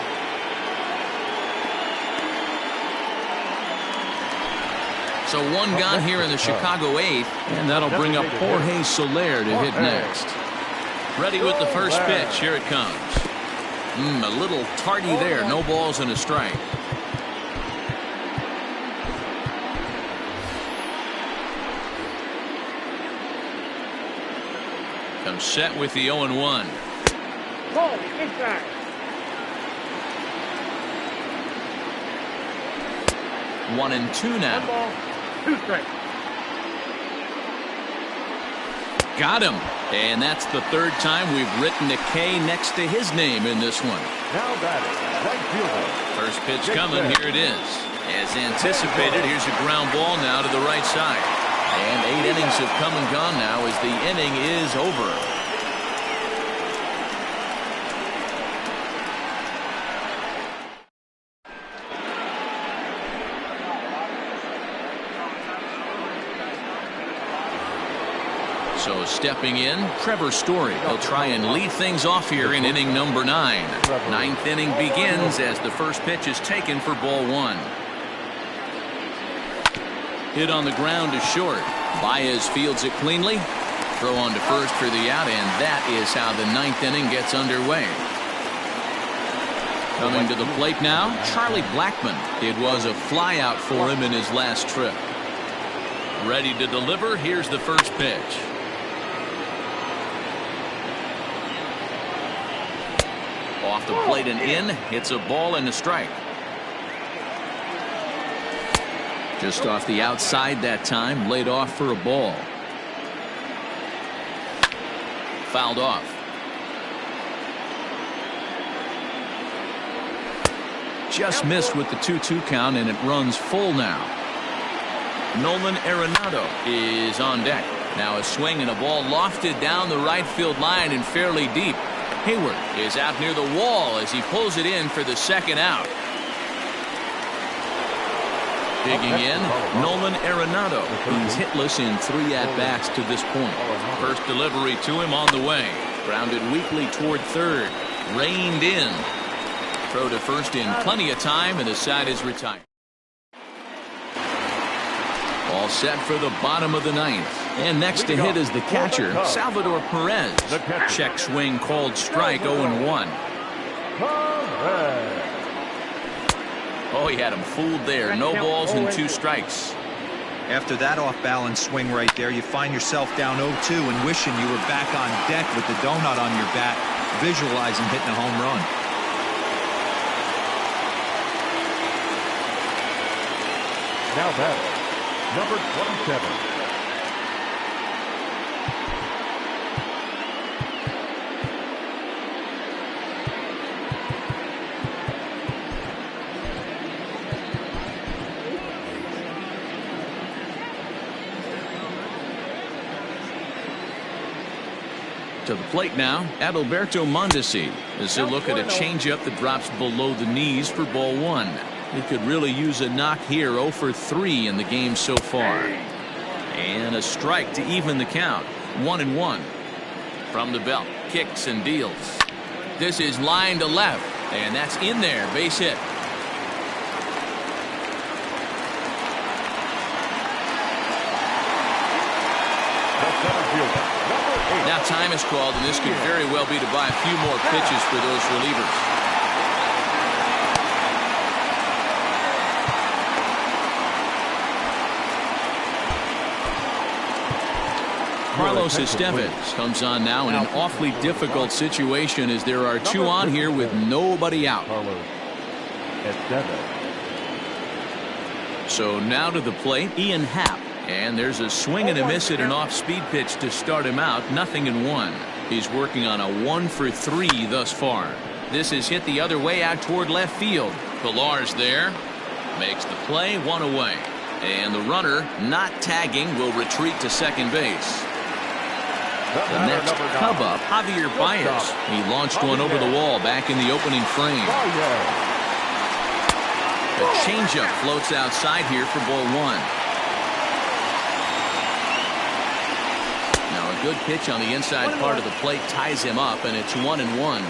So one gone here in the Chicago 8th, and that'll bring up Jorge Soler to hit next. Ready with the first pitch. Here it comes. A little tardy there. No balls and a strike. Comes set with the 0-1. 1-2 now. Got him. And that's the third time we've written a K next to his name in this one. Now batting, right fielder. First pitch coming. Here it is. As anticipated, here's a ground ball now to the right side. And 8 innings have come and gone now as the inning is over. So stepping in, Trevor Story. He'll try and lead things off here in inning number 9. 9th inning begins as the first pitch is taken for ball 1. Hit on the ground to short. Baez fields it cleanly. Throw on to first for the out, and that is how the 9th inning gets underway. Coming to the plate now, Charlie Blackmon. It was a flyout for him in his last trip. Ready to deliver. Here's the first pitch. Off the plate and in. It's a ball and a strike. Just off the outside that time. Laid off for a ball. Fouled off. Just missed with the 2-2 count, and it runs full now. Nolan Arenado is on deck. Now a swing and a ball lofted down the right field line and fairly deep. Hayward is out near the wall as he pulls it in for the second out. Digging in, Nolan Arenado. He's hitless in 3 at-bats to this point. First delivery to him on the way. Grounded weakly toward third. Reined in. Throw to first in plenty of time, and the side is retired. All set for the bottom of the 9th. And next to hit is the catcher, Salvador Perez. Check swing called strike, 0-1. Oh, he had him fooled there. No balls and 2 strikes. After that off-balance swing right there, you find yourself down 0-2 and wishing you were back on deck with the donut on your bat, visualizing hitting a home run. Now batting, number 27. To the plate now, Adalberto Mondesi as they look at a changeup that drops below the knees for ball 1. He could really use a knock here. 0 for 3 in the game so far. And a strike to even the count. 1-1. From the belt, kicks and deals. This is line to left, and that's in there. Base hit. Now time is called, and this could very well be to buy a few more pitches for those relievers. Carlos Estevez comes on now in an awfully difficult situation as there are two on here with nobody out. Carlos Estevez. So now to the plate, Ian Happ. And there's a swing and a miss at an off-speed pitch to start him out. 0-1. He's working on a 1-for-3 thus far. This is hit the other way out toward left field. Pillar's there. Makes the play, 1 away. And the runner, not tagging, will retreat to second base. The next Cub up, Javier Baez. He launched one over the wall back in the opening frame. The changeup floats outside here for ball 1. Now a good pitch on the inside part of the plate ties him up, and it's 1-1.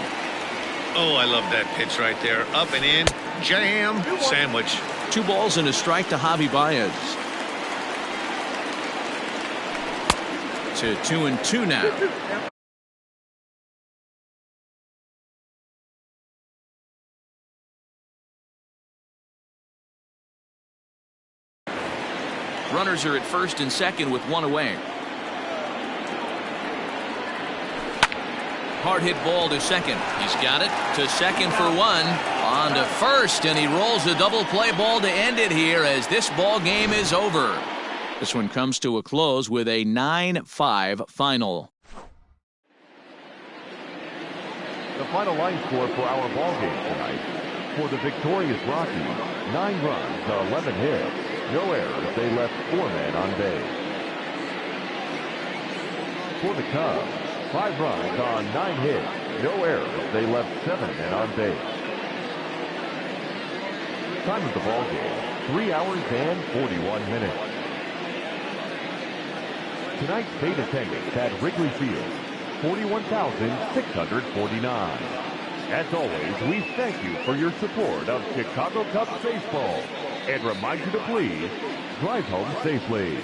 Oh, I love that pitch right there. Up and in, jam, sandwich. 2 balls and a strike to Javi Baez. To 2-2 now. Runners are at first and second with 1 away. Hard hit ball to second. He's got it to second for 1. On to first, and he rolls a double play ball to end it here as this ball game is over. This one comes to a close with a 9-5 final. The final line score for our ball game tonight. For the victorious Rockies, 9 runs, 11 hits, no errors. They left 4 men on base. For the Cubs, 5 runs on 9 hits, no errors. They left 7 men on base. Time of the ball game, 3 hours and 41 minutes. Tonight's paid attendance at Wrigley Field, 41,649. As always, we thank you for your support of Chicago Cubs baseball and remind you to please drive home safely.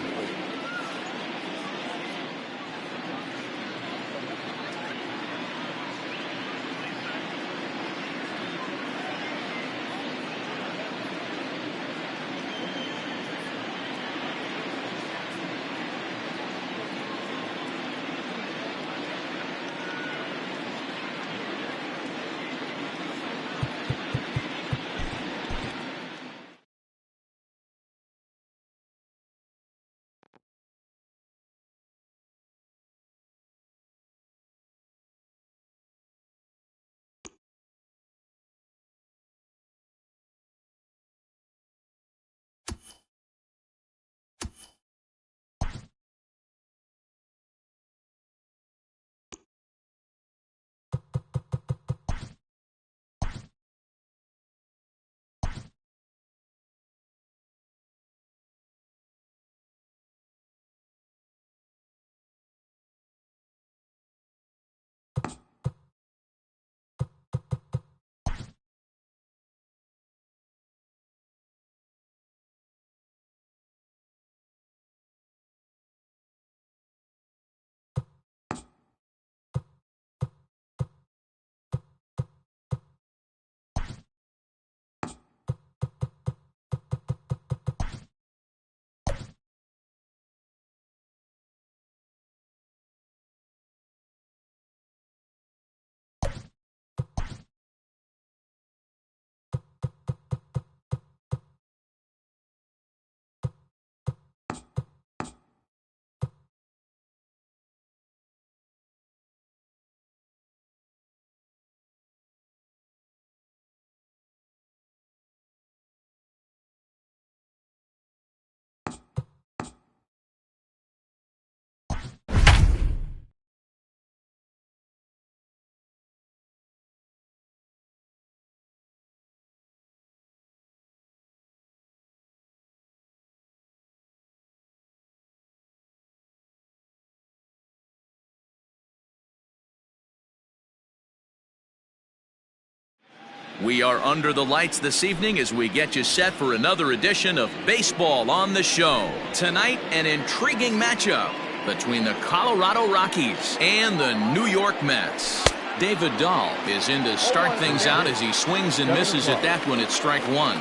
We are under the lights this evening as we get you set for another edition of Baseball on the Show. Tonight, an intriguing matchup between the Colorado Rockies and the New York Mets. David Dahl is in to start things out as he swings and misses at that one at strike 1.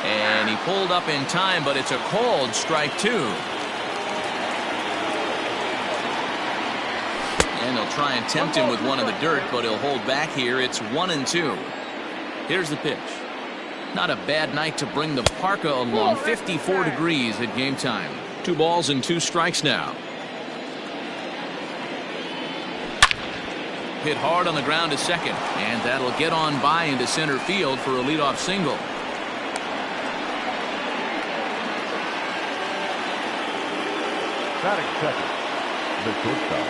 And he pulled up in time, but it's a called strike 2. they'll try and tempt him with one in the dirt, but he'll hold back here. It's 1-2. Here's the pitch. Not a bad night to bring the parka along. 54 degrees at game time. 2 balls and 2 strikes now. Hit hard on the ground to second, and that'll get on by into center field for a leadoff single. Batting second, the shortstop,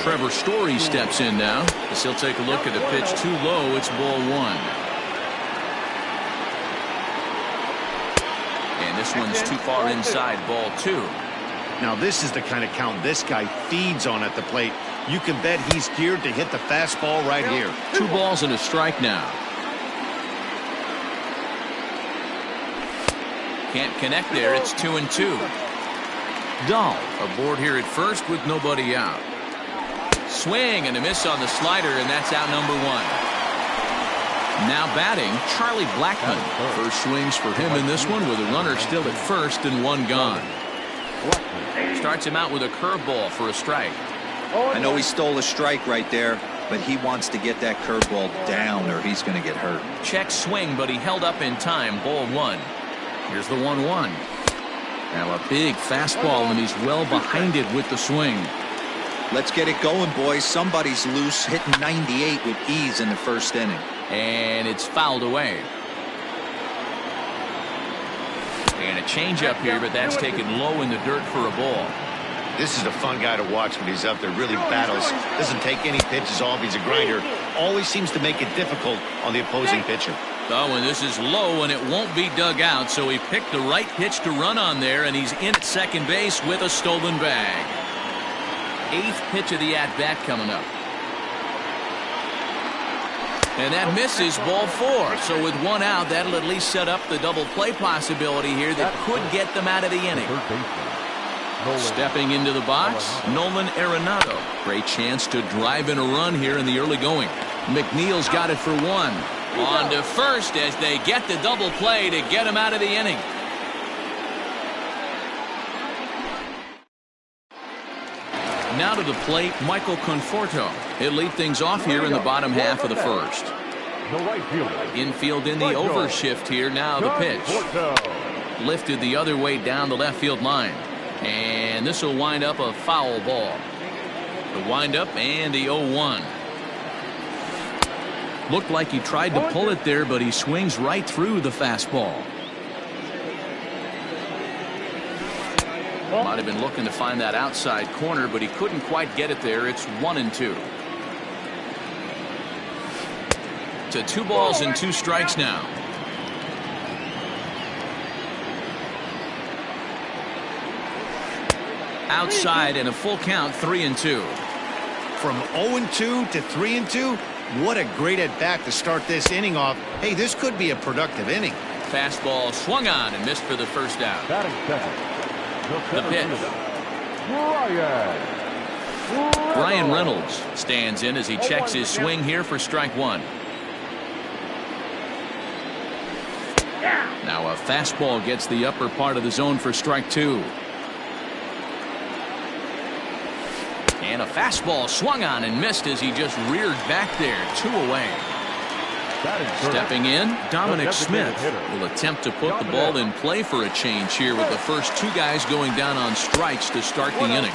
Trevor Story steps in now as he'll take a look at the pitch. Too low. It's ball 1. And this one's too far inside. Ball 2. Now this is the kind of count this guy feeds on at the plate. You can bet he's geared to hit the fastball right here. 2 balls and a strike now. Can't connect there. It's 2-2. Dahl aboard here at first with nobody out. Swing and a miss on the slider, and that's out number 1. Now batting, Charlie Blackmon. First swings for him in this one with a runner still at first and 1 gone. Starts him out with a curveball for a strike. I know he stole a strike right there, but he wants to get that curveball down or he's going to get hurt. Check swing, but he held up in time. Ball 1. Here's the 1-1. Now a big fastball, and he's well behind it with the swing. Let's get it going, boys. Somebody's loose, hitting 98 with ease in the first inning. And it's fouled away. And a changeup here, but that's taken low in the dirt for a ball. This is a fun guy to watch when he's up there. Really battles. Doesn't take any pitches off. He's a grinder. Always seems to make it difficult on the opposing pitcher. Oh, and this is low, and it won't be dug out, so he picked the right pitch to run on there, and he's in at second base with a stolen bag. 8th pitch of the at-bat coming up. And that misses. Ball 4. So with 1 out, that'll at least set up the double play possibility here that could get them out of the inning. Stepping into the box, Nolan Arenado. Great chance to drive in a run here in the early going. McNeil's got it for 1. On to first as they get the double play to get him out of the inning. Now to the plate, Michael Conforto. He'll lead things off here in the bottom half of the first. Infield in the overshift here. Now the pitch. Lifted the other way down the left field line. And this will wind up a foul ball. The windup and the 0-1. Looked like he tried to pull it there, but he swings right through the fastball. Might have been looking to find that outside corner, but he couldn't quite get it there. It's 1-2. To 2 balls and 2 strikes now. Outside and a full count. 3-2. From 0-2 to 3-2. What a great at-bat to start this inning off. Hey, this could be a productive inning. Fastball swung on and missed for the first out. The pitch. Brian Reynolds stands in as he checks his swing here for strike 1. Now a fastball gets the upper part of the zone for strike 2. And a fastball swung on and missed as he just reared back there. 2 away. Stepping in, Dominic Smith will attempt to put the ball in play for a change here with the first 2 guys going down on strikes to start the inning.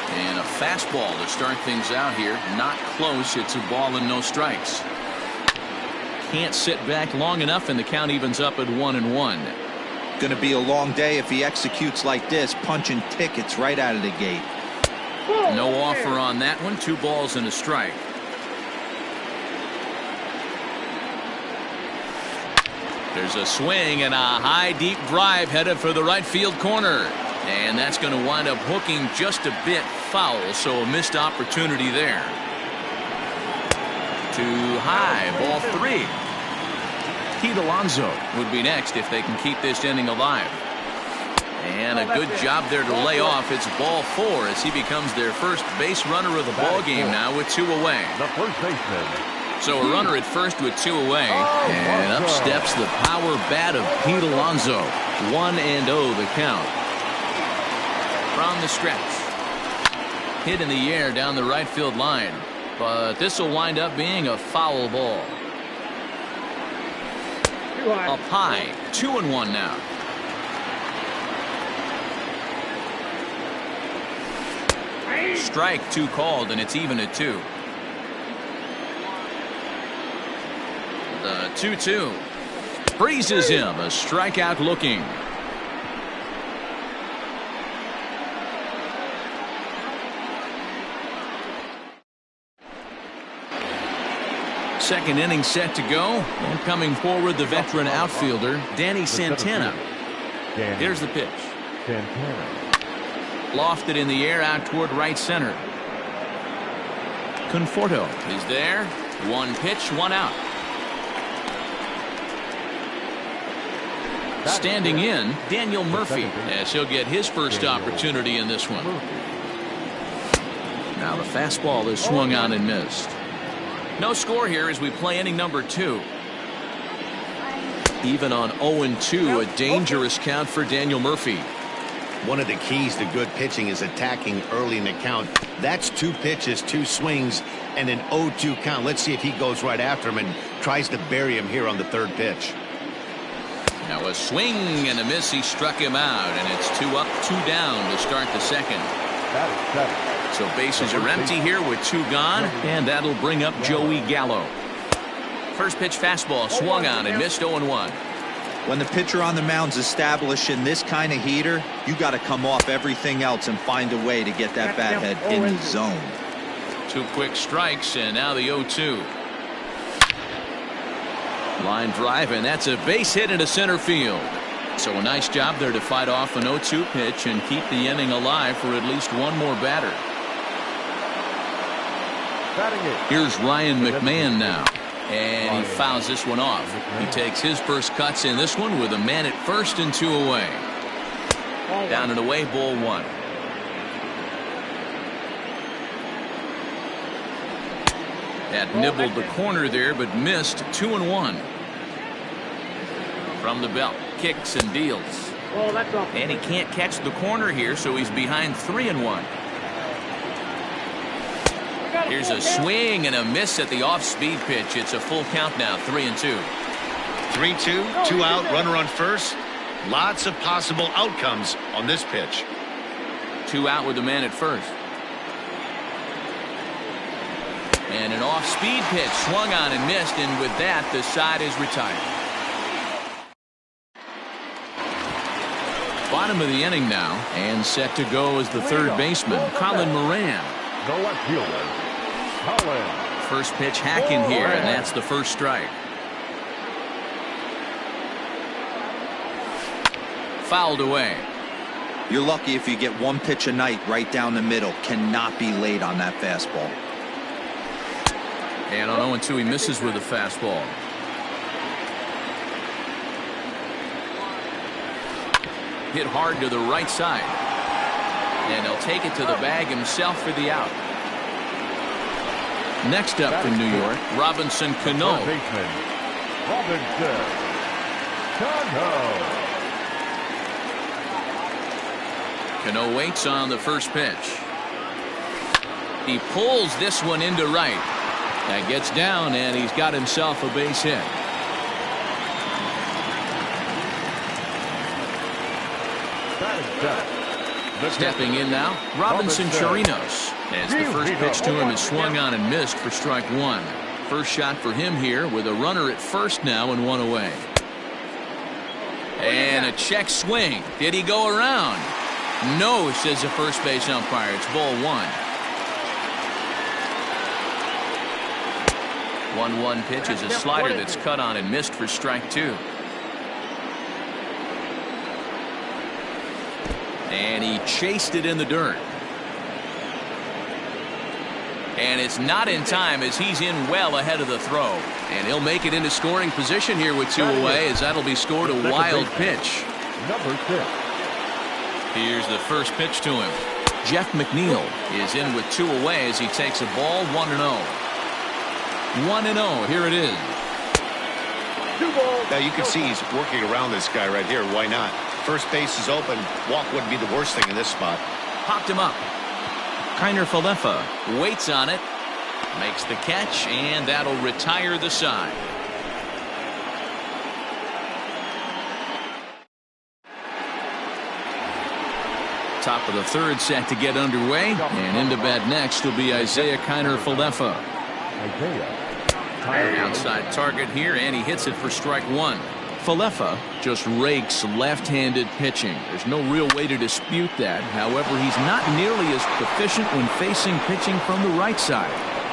And a fastball to start things out here. Not close. It's a ball and no strikes. Can't sit back long enough, and the count evens up at 1-1. Going to be a long day if he executes like this, punching tickets right out of the gate. No offer on that one. 2 balls and a strike. There's a swing and a high deep drive headed for the right field corner. And that's going to wind up hooking just a bit foul, so a missed opportunity there. Too high. Ball 3. Pete Alonso would be next if they can keep this inning alive. And a good job there to lay off. It's ball 4 as he becomes their first base runner of the ball game now with 2 away. The first baseman. So a runner at first with 2 away. And up steps the power bat of Pete Alonso. 1-0 the count. From the stretch. Hit in the air down the right field line. But this will wind up being a foul ball. Up high. 2-1 now. Strike 2 called, and it's even at 2. The 2-2. Freezes him. A strikeout looking. Second inning set to go. And coming forward, the veteran outfielder, Danny Santana. Here's the pitch. Lofted in the air out toward right center. Conforto is there. 1 pitch, 1 out. Standing in, Daniel Murphy, as he'll get his first opportunity in this one. Now the fastball is swung on and missed. No score here as we play inning number 2. Even on 0-2, a dangerous count for Daniel Murphy. One of the keys to good pitching is attacking early in the count. That's 2 pitches, 2 swings, and an 0-2 count. Let's see if he goes right after him and tries to bury him here on the 3rd pitch. Now a swing and a miss. He struck him out, and it's 2 up, 2 down to start the second. So bases are empty here with 2 gone, and that'll bring up Joey Gallo. First pitch fastball swung on and missed. 0-1. When the pitcher on the mound's establishing this kind of heater, you got to come off everything else and find a way to get that bat head in the zone. 2 quick strikes, and now the 0-2. Line drive, and that's a base hit into center field. So a nice job there to fight off an 0-2 pitch and keep the inning alive for at least one more batter. Here's Ryan McMahon now, and he fouls this one off. He takes his first cuts in this one with a man at first and 2 away. Down and away, ball 1. That nibbled the corner there, but missed. 2-1. From the belt, kicks and deals. And he can't catch the corner here, so he's behind 3-1. Here's a swing and a miss at the off-speed pitch. It's a full count now, 3-2. 3-2, 2 out, runner on first. Lots of possible outcomes on this pitch. 2 out with the man at first. And an off-speed pitch swung on and missed, and with that, the side is retired. Bottom of the inning now, and set to go is the 3rd baseman, Colin Moran. The left fielder, Colin. First pitch hacking here, and that's the first strike. Fouled away. You're lucky if you get 1 pitch a night right down the middle. Cannot be late on that fastball. And on 0-2, he misses with a fastball. Hit hard to the right side. And he'll take it to the bag himself for the out. Next up from New York, Robinson Cano. Robinson Cano. Cano waits on the first pitch. He pulls this one into right. That gets down, and he's got himself a base hit. Stepping in now, Robinson Chirinos, as the first pitch to him is swung on and missed for strike 1. First shot for him here with a runner at first now and 1 away. And a check swing. Did he go around? No, says the first base umpire. It's ball 1. 1-1 pitch is a slider that's cut on and missed for strike 2. And he chased it in the dirt. And it's not in time as he's in well ahead of the throw. And he'll make it into scoring position here with 2 away, as that'll be scored a wild pitch. Number 6. Here's the first pitch to him. Jeff McNeil is in with 2 away as he takes a ball. 1-0. 1-0. Here it is. Now you can see he's working around this guy right here. Why not? First base is open. Walk wouldn't be the worst thing in this spot. Popped him up. Falefa waits on it, makes the catch, and that'll retire the side. Top of the third set to get underway, and into bat next will be Isaiah Falefa. Outside target here, and he hits it for strike one. Falefa just rakes left-handed pitching. There's no real way to dispute that. However, he's not nearly as proficient when facing pitching from the right side.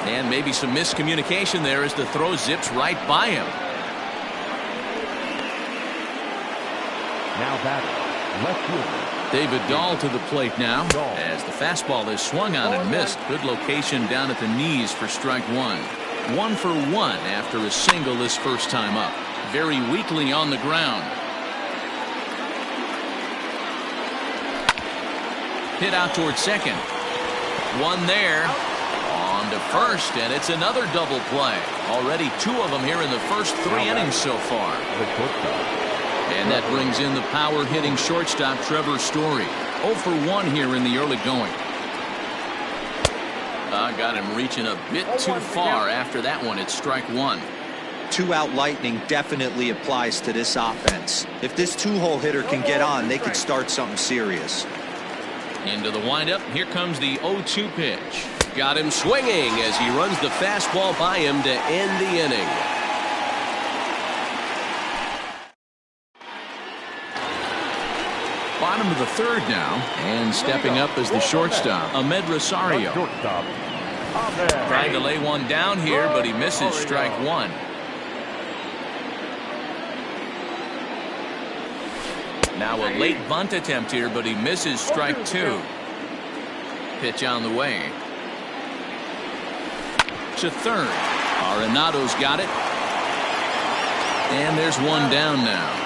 And maybe some miscommunication there as the throw zips right by him. Now batter, left fielder David Dahl to the plate now as the fastball is swung on and missed. Good location down at the knees for strike one. 1 for 1 after a single his first time up. Very weakly on the ground. Hit out towards second. One there. On to first, and it's another double play. Already 2 of them here in the first 3 innings so far. And that brings in the power hitting shortstop Trevor Story. 0 for 1 here in the early going. Got him reaching a bit too far after that one. It's strike one. 2-out lightning definitely applies to this offense. If this 2-hole hitter can get on, they could start something serious. Into the windup. Here comes the 0-2 pitch. Got him swinging as he runs the fastball by him to end the inning. Bottom of the third now, and stepping up as the shortstop, Ahmed Rosario. Trying to lay one down here, but he misses strike one. Now a late bunt attempt here, but he misses strike two. Pitch on the way. To third. Arenado's got it. And there's one down now.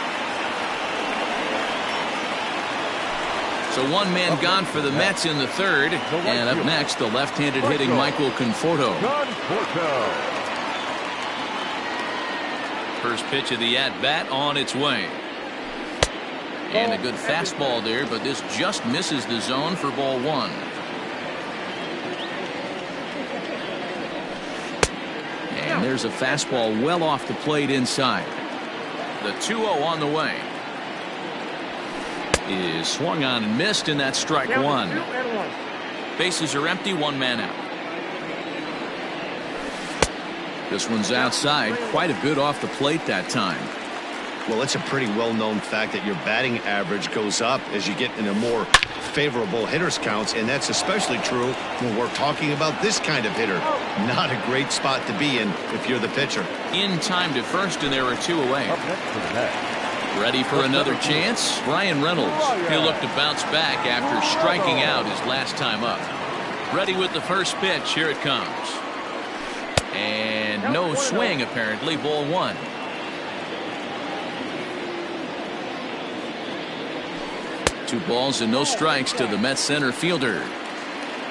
So one man gone for the Mets in the third. And up next, the left-handed hitting Michael Conforto. First pitch of the at-bat on its way. And a good fastball there, but this just misses the zone for ball one. And there's a fastball well off the plate inside. The 2-0 on the way. Is swung on and missed, and that's strike one. Bases are empty, one man out. This one's outside, quite a bit off the plate that time. Well, it's a pretty well-known fact that your batting average goes up as you get into more favorable hitters counts, and that's especially true when we're talking about this kind of hitter. Not a great spot to be in if you're the pitcher. In time to first, and there are 2 away. Ready for another chance? Brian Reynolds. He'll look to bounce back after striking out his last time up. Ready with the first pitch. Here it comes. And no swing, apparently. Ball one. Two balls and no strikes to the Mets center fielder.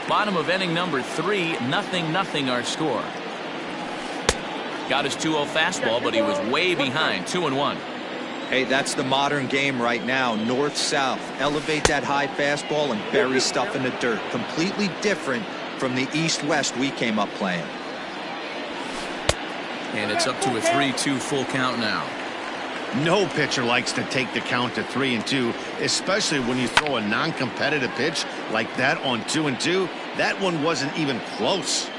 Bottom of inning number 3, 0-0 our score. Got his 2-0 fastball, but he was way behind. 2-1. Hey, that's the modern game right now. North-south. Elevate that high fastball and bury stuff in the dirt. Completely different from the east-west we came up playing. And it's up to a 3-2 full count now. No pitcher likes to take the count to 3-2, especially when you throw a non-competitive pitch like that on 2-2. That one wasn't even close.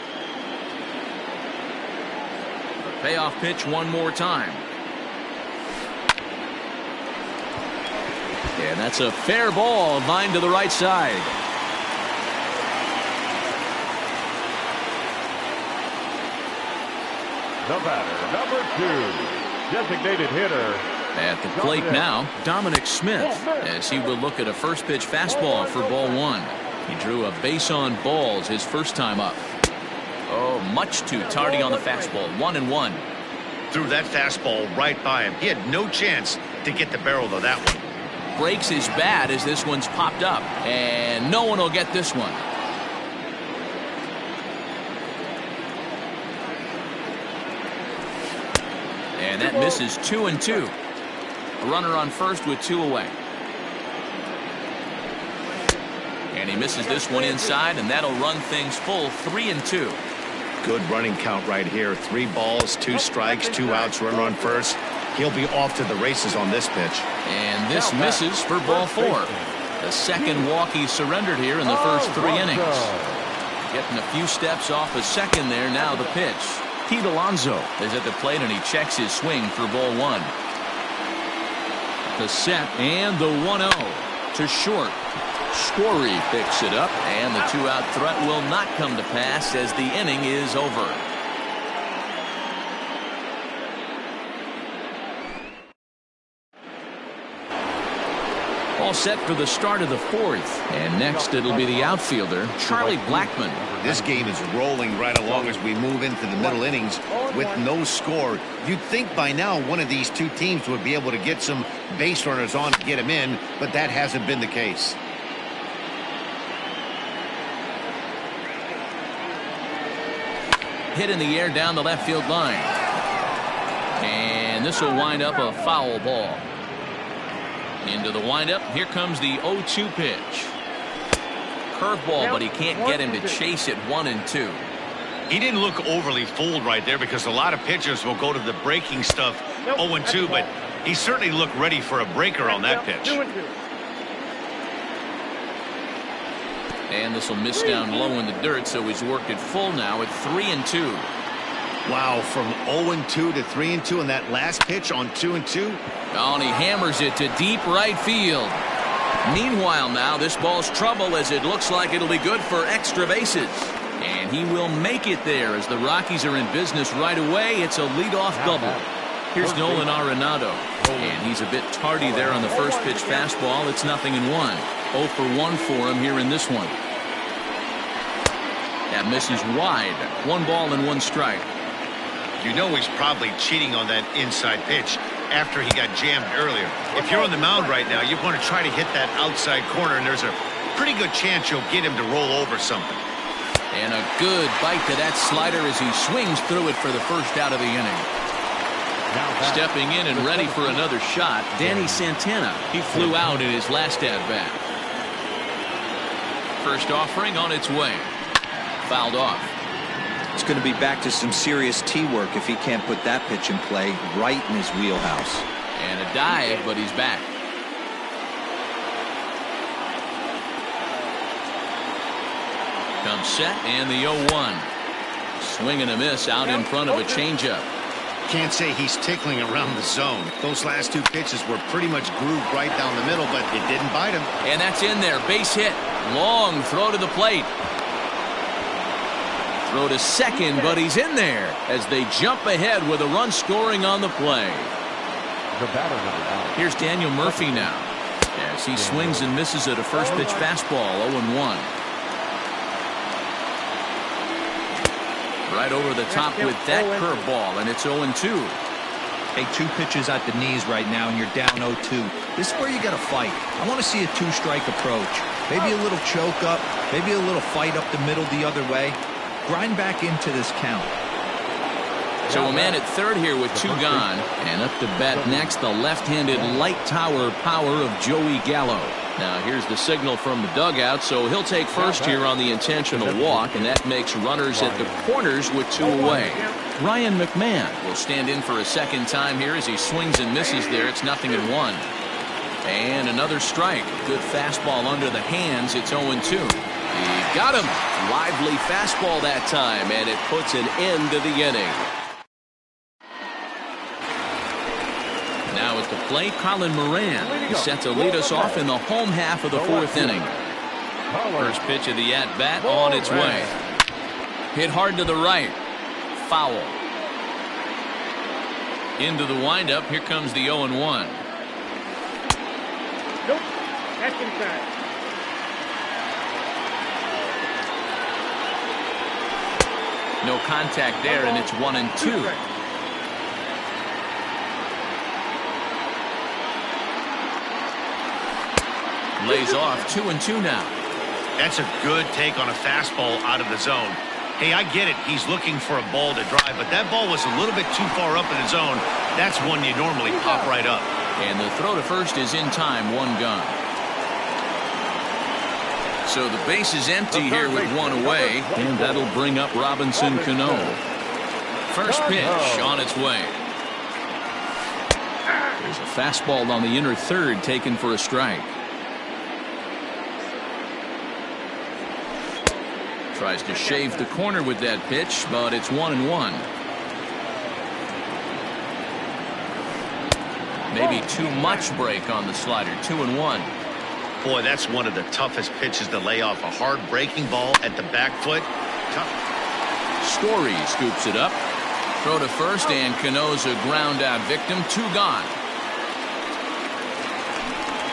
Payoff pitch one more time. And that's a fair ball, line to the right side. The batter, number 2, designated hitter. At the plate now, Dominic Smith, as he will look at a first pitch fastball for ball one. He drew a base on balls his first time up. Oh, much too tardy on the fastball. 1-1. Threw that fastball right by him. He had no chance to get the barrel of that one. Breaks his bat as this one's popped up, and no one will get this one. And that misses. 2-2. A runner on first with 2 away. And he misses this one inside, and that'll run things full 3-2. Good running count right here. 3 balls, 2 strikes, 2 outs, run first. He'll be off to the races on this pitch. And this misses for ball 4. The second walk he surrendered here in the first 3 innings. Getting a few steps off a second there. Now the pitch. Pete Alonso is at the plate, and he checks his swing for ball 1. The set and the 1-0 to short. Story picks it up, and the 2-out threat will not come to pass as the inning is over. All set for the start of the 4th, and next it'll be the outfielder Charlie Blackmon. This game is rolling right along as we move into the middle innings with no score. You'd think by now one of these 2 teams would be able to get some base runners on to get them in, but that hasn't been the case. Hit in the air down the left field line, and this will wind up a foul ball. Into the windup, here comes the 0-2 pitch. Curveball, but he can't get him to chase it 1-2. He didn't look overly fooled right there because a lot of pitchers will go to the breaking stuff 0-2, but he certainly looked ready for a breaker on that pitch. And this will miss down low in the dirt, so he's worked it full now at 3-2. Wow, from 0-2 to 3-2 in that last pitch on 2-2. Oh, and he hammers it to deep right field. Meanwhile now, this ball's trouble as it looks like it'll be good for extra bases. And he will make it there as the Rockies are in business right away. It's a leadoff double. Here's Nolan Arenado, and he's a bit tardy there on the first pitch fastball. It's 0-1. 0 for 1 for him here in this one. That misses wide. 1 ball and 1 strike. You know he's probably cheating on that inside pitch after he got jammed earlier. If you're on the mound right now, you want to try to hit that outside corner, and there's a pretty good chance you'll get him to roll over something. And a good bite to that slider as he swings through it for the first out of the inning. Stepping in and ready for another shot, Danny Santana. He flew out in his last at-bat. First offering on its way. Fouled off. It's going to be back to some serious tee work if he can't put that pitch in play right in his wheelhouse. And a dive, but he's back. Comes set and the 0-1. Swing and a miss out in front of a changeup. Can't say he's tickling around the zone. Those last 2 pitches were pretty much grooved right down the middle, but it didn't bite him. And that's in there. Base hit. Long throw to the plate. Throw to second, but he's in there as they jump ahead with a run scoring on the play. The batter number 9. Here's Daniel Murphy now as he swings and misses at a first pitch fastball. 0-1. Right over the top with that curveball, and it's 0-2. Hey, 2 pitches at the knees right now, and you're down 0-2. This is where you got to fight. I want to see a 2-strike approach. Maybe a little choke up, maybe a little fight up the middle the other way. Grind back into this count. So a man at third here with 2 gone, and up to bat next, the left-handed light tower power of Joey Gallo. Now here's the signal from the dugout, so he'll take first here on the intentional walk, and that makes runners at the corners with 2 away. Ryan McMahon will stand in for a second time here as he swings and misses there. It's 0-1. And another strike. Good fastball under the hands. It's 0-2. He got him. Lively fastball that time, and it puts an end to the inning. Now at the plate, Colin Moran is set to lead us off in the home half of the 4th inning. First pitch of the at-bat on its way. Hit hard to the right. Foul. Into the windup. Here comes the 0-1. Nope. That's inside. No contact there, and it's 1-2. Lays off 2-2 now. That's a good take on a fastball out of the zone. Hey, I get it. He's looking for a ball to drive, but that ball was a little bit too far up in the zone. That's one you normally pop right up. And the throw to first is in time. 1 gone. So the base is empty here with one away, and that'll bring up Robinson Cano. First pitch on its way. There's a fastball on the inner third taken for a strike. Tries to shave the corner with that pitch, but it's 1-1. Maybe too much break on the slider. 2-1. Boy, that's one of the toughest pitches to lay off. A hard breaking ball at the back foot. Tough. Story scoops it up. Throw to first, and Cano's a ground out victim. 2 gone.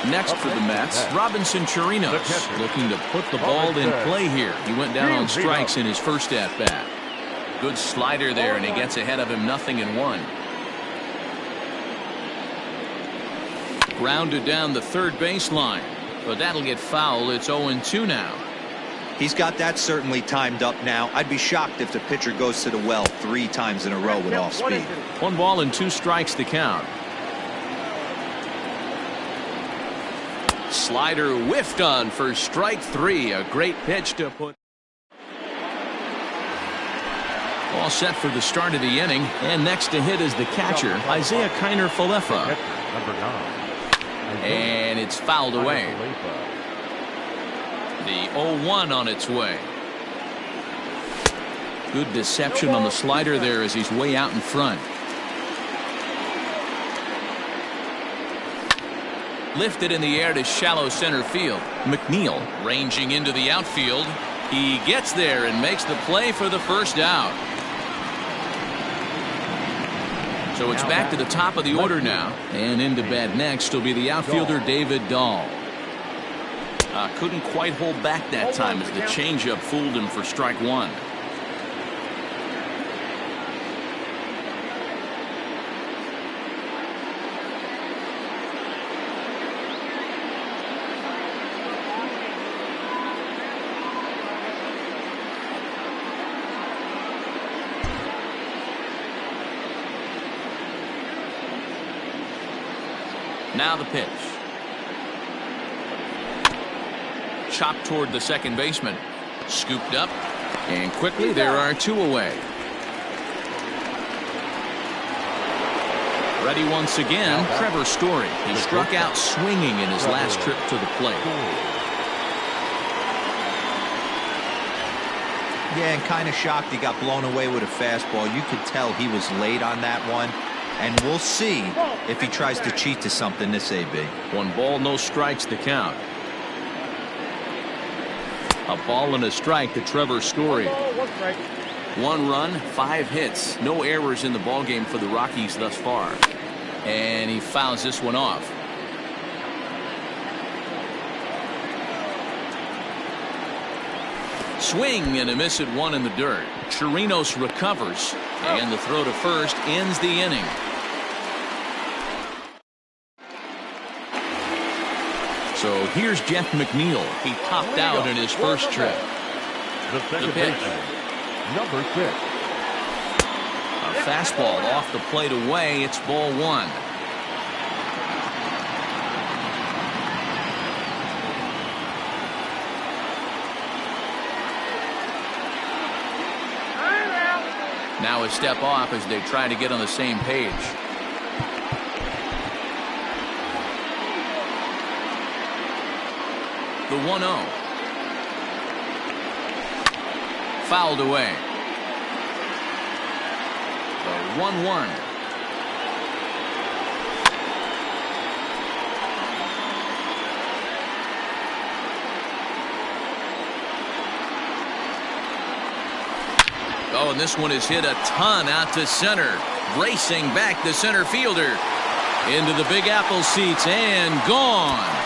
Next for the Mets, Robinson Chirinos, looking to put the ball in play here. He went down on strikes in his first at bat. Good slider there, and he gets ahead of him 0-1. Grounded down the third baseline, but that'll get foul. It's 0-2 now. He's got that certainly timed up now. I'd be shocked if the pitcher goes to the well 3 times in a row with off speed. 1 ball and 2 strikes to count. Slider whiffed on for strike 3. A great pitch to put. All set for the start of the inning, and next to hit is the catcher, Isaiah Kiner-Falefa. And it's fouled away. The 0-1 on its way. Good deception on the slider there as he's way out in front. Lifted in the air to shallow center field. McNeil ranging into the outfield. He gets there and makes the play for the first out. So it's back to the top of the order now. And into bat next will be the outfielder David Dahl. Couldn't quite hold back that time as the changeup fooled him for strike 1. Now the pitch. Chopped toward the second baseman. Scooped up. And quickly there are 2 away. Ready once again, Trevor Story. He struck out swinging in his last trip to the plate. Yeah, and kind of shocked he got blown away with a fastball. You could tell he was late on that one. And we'll see if he tries to cheat to something this AB. 1 ball, no strikes to count. A ball and a strike to Trevor Story. 1 run, 5 hits. No errors in the ballgame for the Rockies thus far. And he fouls this one off. Swing and a miss at 1 in the dirt. Chirinos recovers, and the throw to first ends the inning. So here's Jeff McNeil. He topped out in his first trip. The pitch. Number 6. A fastball off the plate away. It's ball 1. Now a step off as they try to get on the same page. The 1-0. Fouled away. The 1-1. Oh, and this one is hit a ton out to center. Racing back the center fielder. Into the Big Apple seats and gone.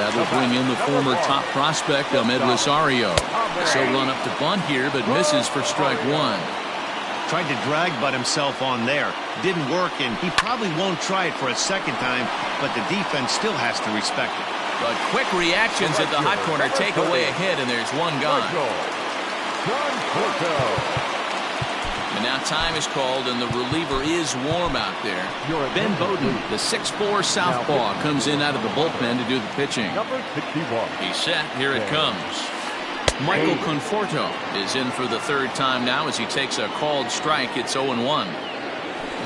That'll bring in the former top prospect, Ahmed Rosario. So run up to bunt here, but misses for strike 1. Tried to drag butt himself on there. Didn't work, and he probably won't try it for a second time, but the defense still has to respect it. But quick reactions at the hot corner take away a hit, and there's one gone. And now time is called, and the reliever is warm out there. Ben Bowden, the 6'4" southpaw, comes in out of the bullpen to do the pitching. He's set. Here it comes. Michael Conforto is in for the third time now as he takes a called strike. It's 0-1.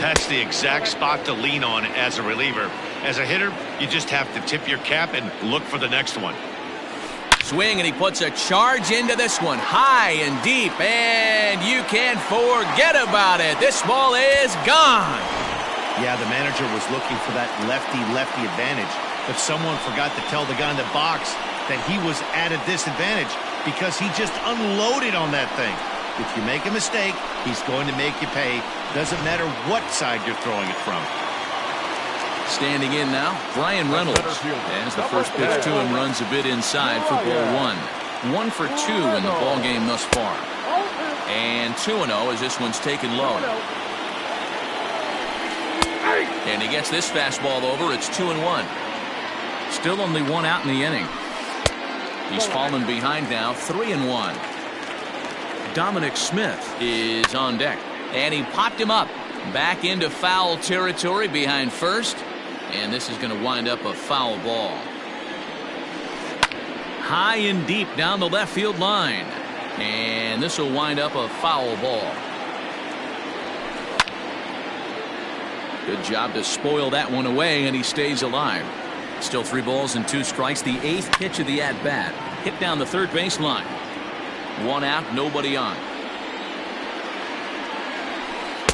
That's the exact spot to lean on as a reliever. As a hitter, you just have to tip your cap and look for the next one. Swing, and he puts a charge into this one, high and deep, and you can't forget about it. This ball is gone. Yeah, the manager was looking for that lefty-lefty advantage, but someone forgot to tell the guy in the box that he was at a disadvantage because he just unloaded on that thing. If you make a mistake, he's going to make you pay. Doesn't matter what side you're throwing it from. Standing in now, Brian Reynolds. As the first pitch to him runs a bit inside for ball one. 1 for 2 in the ball game thus far. And 2-0 as this one's taken low. And he gets this fastball over. It's 2-1. Still only 1 out in the inning. He's fallen behind now, 3-1. Dominic Smith is on deck. And he popped him up. Back into foul territory behind first. And this is going to wind up a foul ball. High and deep down the left field line. And this will wind up a foul ball. Good job to spoil that one away, and he stays alive. Still 3 balls and 2 strikes. The 8th pitch of the at-bat. Hit down the third baseline. 1 out, nobody on.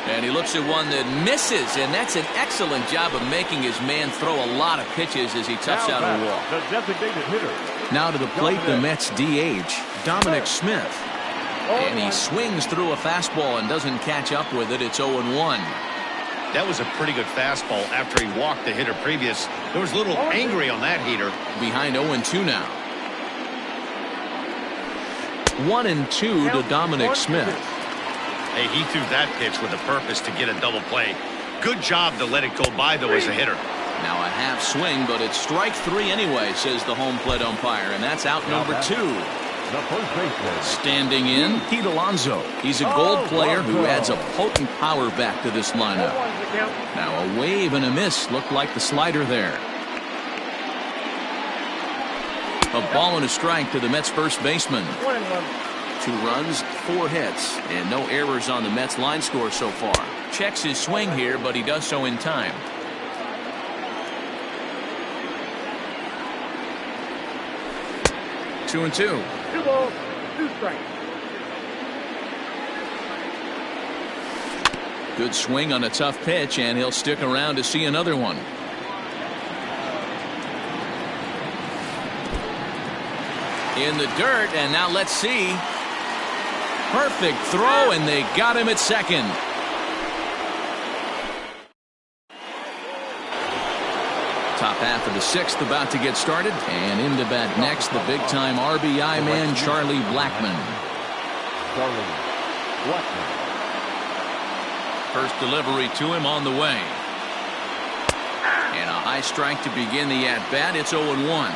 And he looks at one that misses, and that's an excellent job of making his man throw a lot of pitches as he touched out a walk. The designated hitter. Now to the plate, the Mets DH, Dominic Smith. And he swings through a fastball and doesn't catch up with it. It's 0-1. That was a pretty good fastball after he walked the hitter previous. There was a little angry on that heater. Behind 0-2 now. 1-2 to Dominic Smith. Hey, he threw that pitch with a purpose to get a double play. Good job to let it go by, though, as a hitter. Now a half swing, but it's strike 3 anyway, says the home plate umpire, and that's out number 2. The first baseman. Standing in, Pete Alonso. He's a gold player who adds a potent power back to this lineup. Now a wave and a miss looked like the slider there. A ball and a strike to the Mets first baseman. 2 runs, 4 hits, and no errors on the Mets line score so far. Checks his swing here, but he does so in time. Two and 2. 2 balls, 2 strikes. Good swing on a tough pitch, and he'll stick around to see another one. In the dirt, and now let's see. Perfect throw, and they got him at second. Top half of the 6th about to get started, and into bat next, the big-time RBI man, Charlie Blackmon. First delivery to him on the way. And a high strike to begin the at-bat. It's 0-1.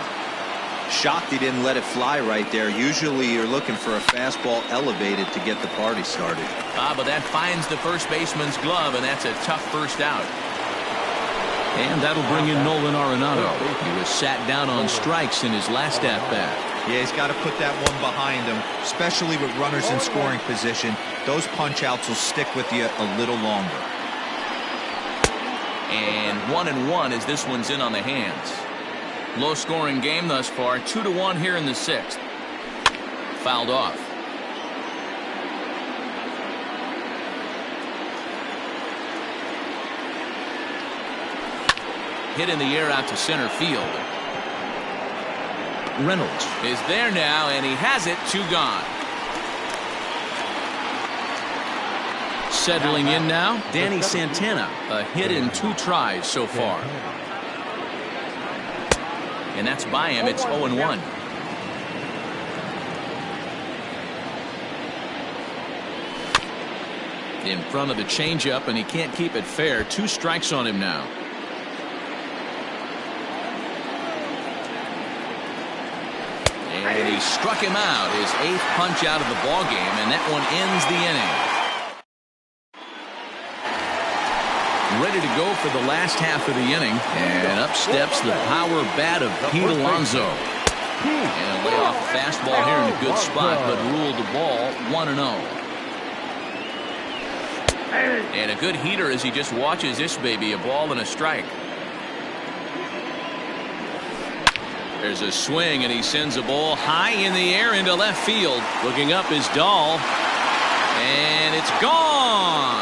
Shocked he didn't let it fly right there. Usually you're looking for a fastball elevated to get the party started. But that finds the first baseman's glove, and that's a tough first out. And that'll bring in Nolan Arenado. He was sat down on strikes in his last at-bat. Yeah, he's got to put that one behind him, especially with runners in scoring position. Those punch-outs will stick with you a little longer. And 1-1 as this one's in on the hands. Low-scoring game thus far, 2-1 here in the 6th. Fouled off. Hit in the air out to center field. Reynolds is there now, and he has it. 2 gone. Settling in now, Danny Santana. A hit in 2 tries so far. And that's by him. It's 0-1. In front of the changeup, and he can't keep it fair. 2 strikes on him now. And he struck him out, his 8th punch out of the ball game, and that one ends the inning. Ready to go for the last half of the inning, and up steps the power bat of Pete Alonso. And a layoff fastball here in a good spot, but ruled the ball 1-0. And a good heater as he just watches this baby, a ball and a strike. There's a swing, and he sends a ball high in the air into left field. Looking up is Dahl, and it's gone.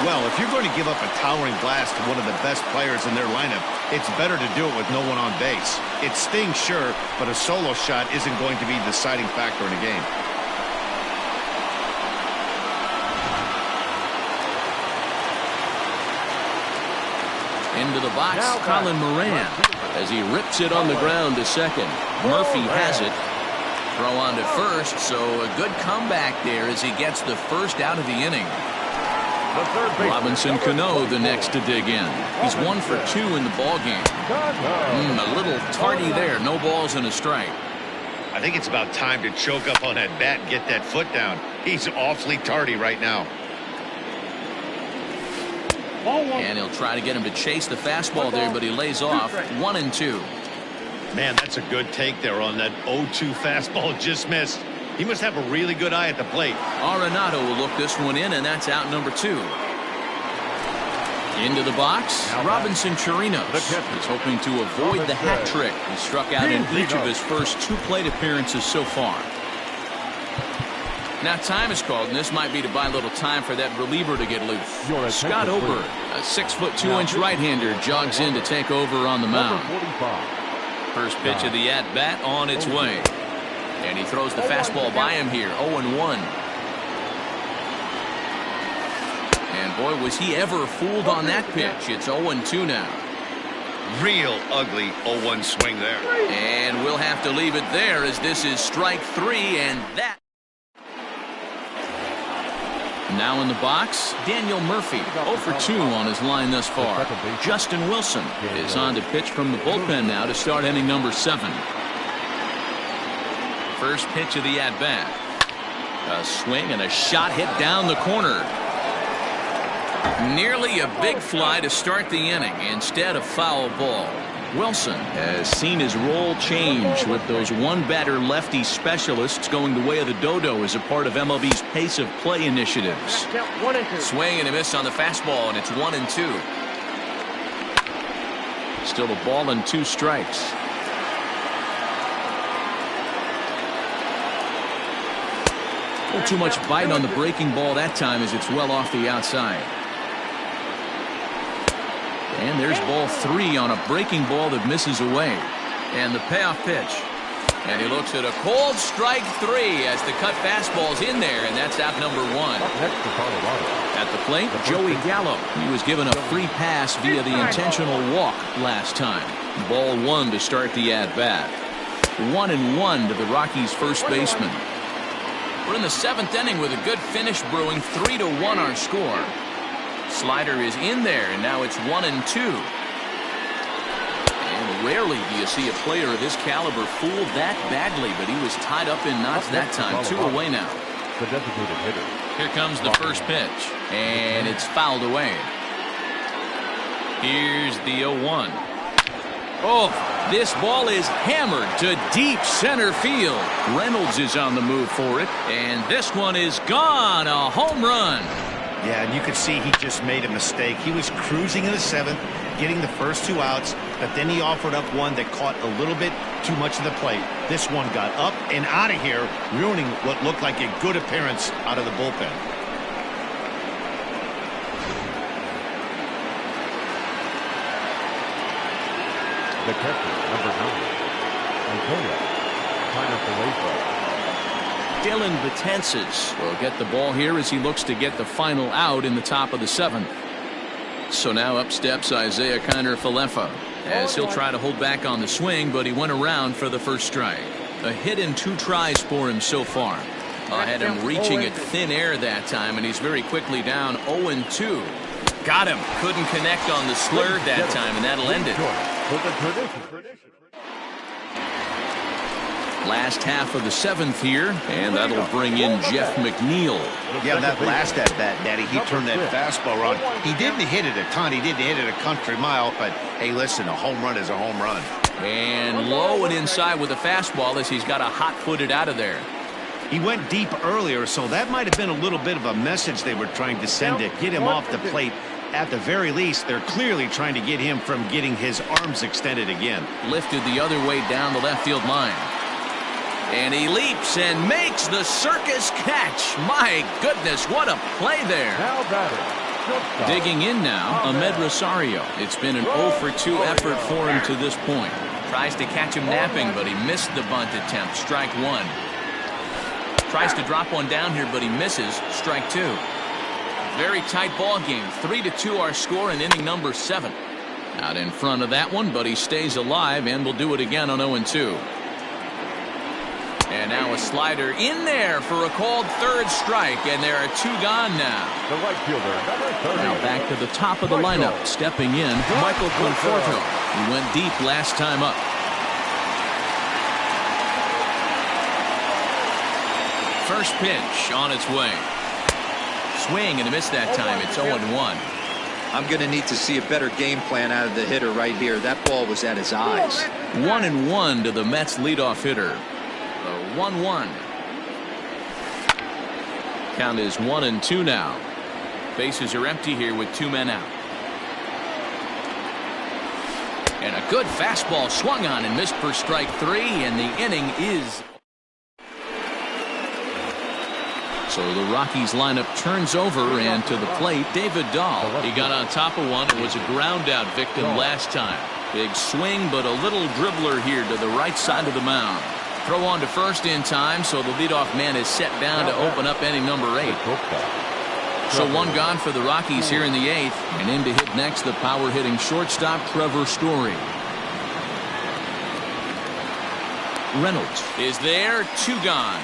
Well, if you're going to give up a towering blast to one of the best players in their lineup, it's better to do it with no one on base. It stings, sure, but a solo shot isn't going to be the deciding factor in a game. Into the box, Colin Moran, as he rips it on the ground to second. Murphy has it. Throw on to first, so a good comeback there as he gets the first out of the inning. Robinson Cano the next to dig in. He's 1 for 2 in the ball game. A little tardy there, no balls and a strike. I think it's about time to choke up on that bat and get that foot down. He's awfully tardy right now. And he'll try to get him to chase the fastball there, but he lays off. 1-2. Man, that's a good take there on that 0-2 fastball, just missed. He must have a really good eye at the plate. Arenado will look this one in, and that's out number 2. Into the box, Robinson Chirinos is hoping to avoid the hat trick. He struck out in each of his first 2 plate appearances so far. Now time is called, and this might be to buy a little time for that reliever to get loose. Scott Ober, a 6'2" right-hander, jogs in to take over on the mound. First pitch of the at-bat on its way. And he throws the fastball by him here, 0-1. And boy, was he ever fooled on that pitch. It's 0-2 now. Real ugly 0-1 swing there. And we'll have to leave it there as this is strike 3, and that. Now in the box, Daniel Murphy, 0 for 2 on his line thus far. Justin Wilson is on to pitch from the bullpen now to start inning number 7. First pitch of the at-bat. A swing and a shot hit down the corner. Nearly a big fly to start the inning instead of foul ball. Wilson has seen his role change with those one-batter lefty specialists going the way of the dodo as a part of MLB's pace of play initiatives. Swing and a miss on the fastball, and it's 1-2. Still a ball and 2 strikes. A little too much bite on the breaking ball that time as it's well off the outside. And there's ball 3 on a breaking ball that misses away. And the payoff pitch. And he looks at a cold strike 3 as the cut fastball's in there, and that's out number 1. At the plate, Joey Gallo. He was given a free pass via the intentional walk last time. Ball 1 to start the at-bat. 1-1 to the Rockies' first baseman. We're in the 7th inning with a good finish brewing. 3-1 our score. Slider is in there, and now it's 1-2. And rarely do you see a player of this caliber fooled that badly, but he was tied up in knots that time. 2 away now. The designated hitter. Here comes the first pitch, and it's fouled away. Here's the 0-1. Oh, this ball is hammered to deep center field. Reynolds is on the move for it, and this one is gone. A home run. Yeah, and you could see he just made a mistake. He was cruising in the 7th, getting the first 2 outs, but then he offered up one that caught a little bit too much of the plate. This one got up and out of here, ruining what looked like a good appearance out of the bullpen. The catcher, number 9, Isaiah Kiner-Falefa. Dylan Betances will get the ball here as he looks to get the final out in the top of the 7th. So now up steps Isaiah Kiner-Falefa as he'll try to hold back on the swing, but he went around for the first strike. A hit in 2 tries for him so far. I had him reaching at thin air that time, and he's very quickly down 0-2. Got him. Couldn't connect on the slurve that time, and that'll end it. Last half of the 7th here, and that'll bring in Jeff McNeil. Yeah, that last at-bat, Daddy, he turned that fastball around. He didn't hit it a ton. He didn't hit it a country mile, but, hey, listen, a home run is a home run. And low and inside with a fastball as he's got a hot-footed out of there. He went deep earlier, so that might have been a little bit of a message they were trying to send to get him off the plate. At the very least, they're clearly trying to get him from getting his arms extended again. Lifted the other way down the left field line. And he leaps and makes the circus catch. My goodness, what a play there. Now batting. Digging in now, Ahmed Rosario. It's been an 0-for-2 effort for him to this point. Tries to catch him napping, but he missed the bunt attempt. Strike one. Tries to drop one down here, but he misses. Strike two. Very tight ball game. 3-2 our score in inning number 7. Out in front of that one, but he stays alive and will do it again on 0-2. And now a slider in there for a called third strike, and there are 2 gone now. The right fielder, number 30. Now back to the top of the lineup, stepping in, Michael Conforto. He went deep last time up. First pitch on its way. Swing and a miss that time. It's 0-1. I'm going to need to see a better game plan out of the hitter right here. That ball was at his eyes. 1-1 to the Mets leadoff hitter. 1-1. Count is 1-2 now. Bases are empty here with 2 men out. And a good fastball swung on and missed for strike 3, and the inning is. So the Rockies lineup turns over, and to the plate, David Dahl. He got on top of one. It was a ground out victim last time. Big swing, but a little dribbler here to the right side of the mound. Throw on to first in time, so the leadoff man is set down to open up inning number 8. So 1 gone for the Rockies here in the 8th, and in to hit next the power hitting shortstop Trevor Story. Reynolds is there. 2 gone.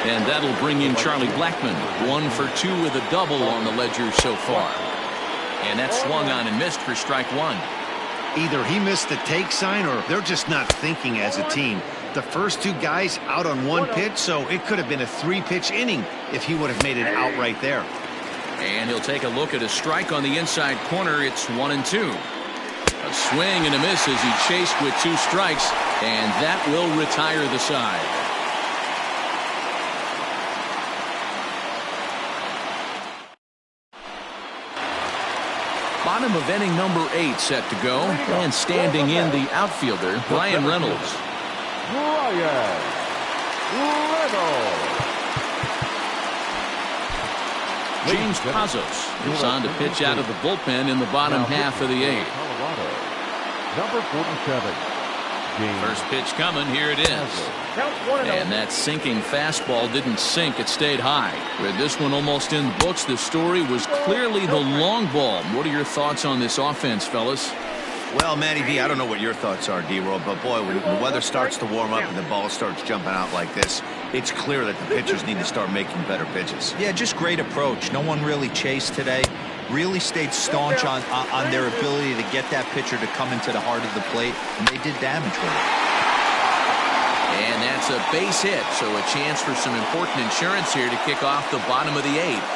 And that'll bring in Charlie Blackmon. 1 for 2 with a double on the ledger so far. And that swung on and missed for strike 1. Either he missed the take sign or they're just not thinking as a team. The first 2 guys out on 1 pitch, so it could have been a 3-pitch inning if he would have made it out right there. And he'll take a look at a strike on the inside corner. It's 1-2. A swing and a miss as he chased with 2 strikes, and that will retire the side. Bottom of inning number 8 set to go, and standing in the outfielder, Brian Reynolds. James Pazos is on to pitch out of the bullpen in the bottom half of the 8th. Number 47. First pitch coming. Here it is. And that sinking fastball didn't sink. It stayed high. With this one almost in the books, the story was clearly the long ball. What are your thoughts on this offense, fellas? Well, Matty V, I don't know what your thoughts are, D-Roll, but boy, when the weather starts to warm up and the ball starts jumping out like this, it's clear that the pitchers need to start making better pitches. Yeah, just great approach. No one really chased today. Really stayed staunch on their ability to get that pitcher to come into the heart of the plate, and they did damage with it. And that's a base hit, so a chance for some important insurance here to kick off the bottom of the 8th.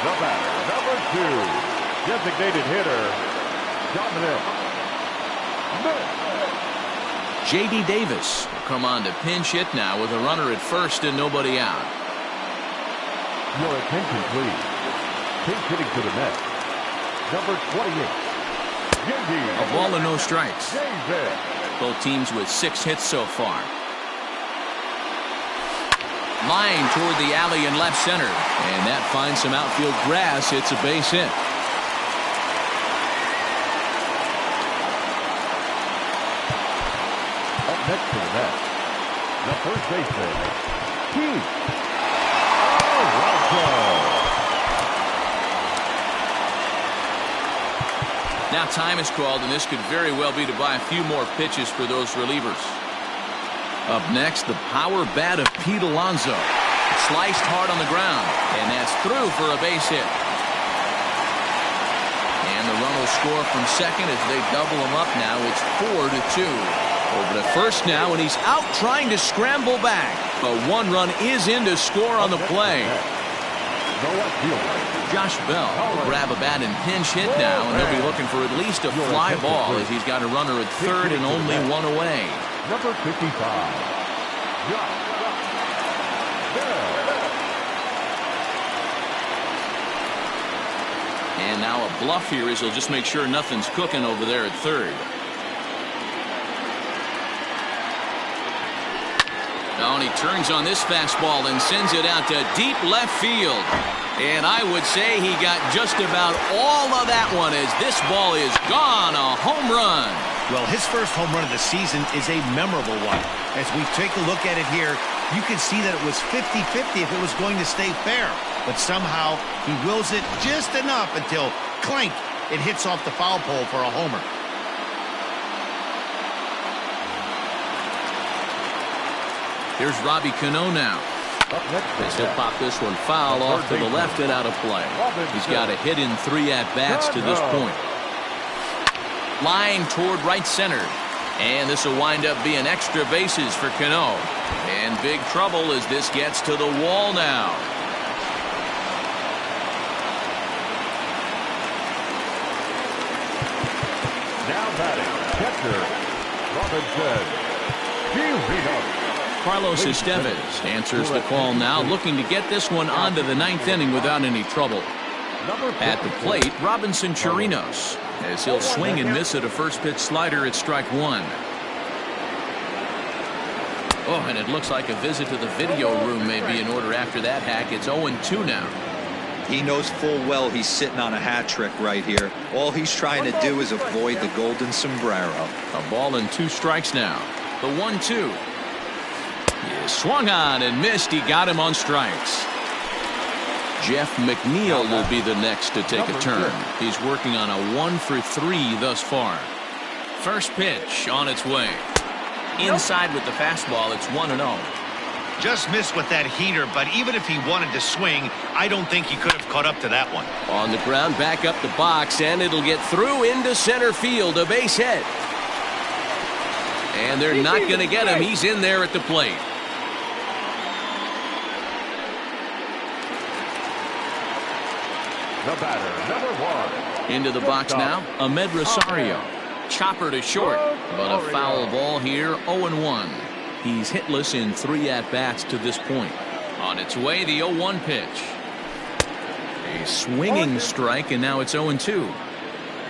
The batter, number 2, designated hitter, Dominic. J.D. Davis will come on to pinch hit now with a runner at first and nobody out. Your attention, please. Pinch hitting to the net. Number 28. A ball and no strikes. Both teams with 6 hits so far. Line toward the alley in left center. And that finds some outfield grass. It's a base hit. Up next to the net. The first baseman, Keith. Now time is called, and this could very well be to buy a few more pitches for those relievers. Up next, the power bat of Pete Alonso. Sliced hard on the ground, and that's through for a base hit. And the run will score from second as they double him up now. It's 4-2. Over to first now, and he's out trying to scramble back. But one run is in to score on the play. Josh Bell will grab a bat and pinch hit now, and he'll be looking for at least a fly ball as he's got a runner at third and only one away. Number 55. Josh Bell. And now a bluff here as he'll just make sure nothing's cooking over there at third. Oh, and he turns on this fastball and sends it out to deep left field. And I would say he got just about all of that one as this ball is gone. A home run. Well, his first home run of the season is a memorable one. As we take a look at it here, you can see that it was 50-50 if it was going to stay fair. But somehow he wills it just enough until, clank, it hits off the foul pole for a homer. Here's Robbie Cano now. As he'll pop this one foul off to the left and out of play. He's got a hit in 3 at-bats to this point. Line toward right center. And this will wind up being extra bases for Cano. And big trouble as this gets to the wall now. Now batting, catcher, Robinson. Carlos Estevez answers the call now, looking to get this one onto the 9th inning without any trouble. At the plate, Robinson Chirinos, as he'll swing and miss at a first pitch slider at strike one. Oh, and it looks like a visit to the video room may be in order after that hack. It's 0-2 now. He knows full well he's sitting on a hat trick right here. All he's trying to do is avoid the golden sombrero. A ball and 2 strikes now. The 1-2. He swung on and missed. He got him on strikes. Jeff McNeil will be the next to take a turn. He's working on a 1-for-3 thus far. First pitch on its way. Inside with the fastball. It's 1-0. Just missed with that heater, but even if he wanted to swing, I don't think he could have caught up to that one. On the ground, back up the box, and it'll get through into center field. A base hit. And they're not going to get him. He's in there at the plate. The batter, number 1. Into the box now, Ahmed Rosario. Chopper to short, but a foul ball here, 0-1. He's hitless in 3 at-bats to this point. On its way, the 0-1 pitch. A swinging strike, and now it's 0-2.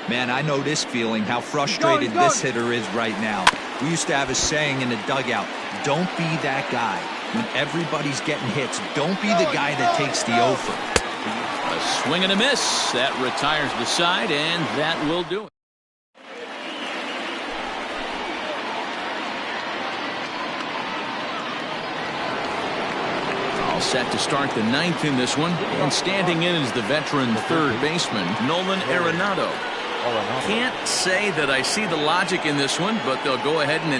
Man, I know this feeling, how frustrated this hitter is right now. We used to have a saying in the dugout, don't be that guy. When everybody's getting hits, don't be the guy that takes the offer. A swing and a miss. That retires the side, and that will do it. All set to start the 9th in this one, and standing in is the veteran third baseman, Nolan Arenado. Can't say that I see the logic in this one, but they'll go ahead and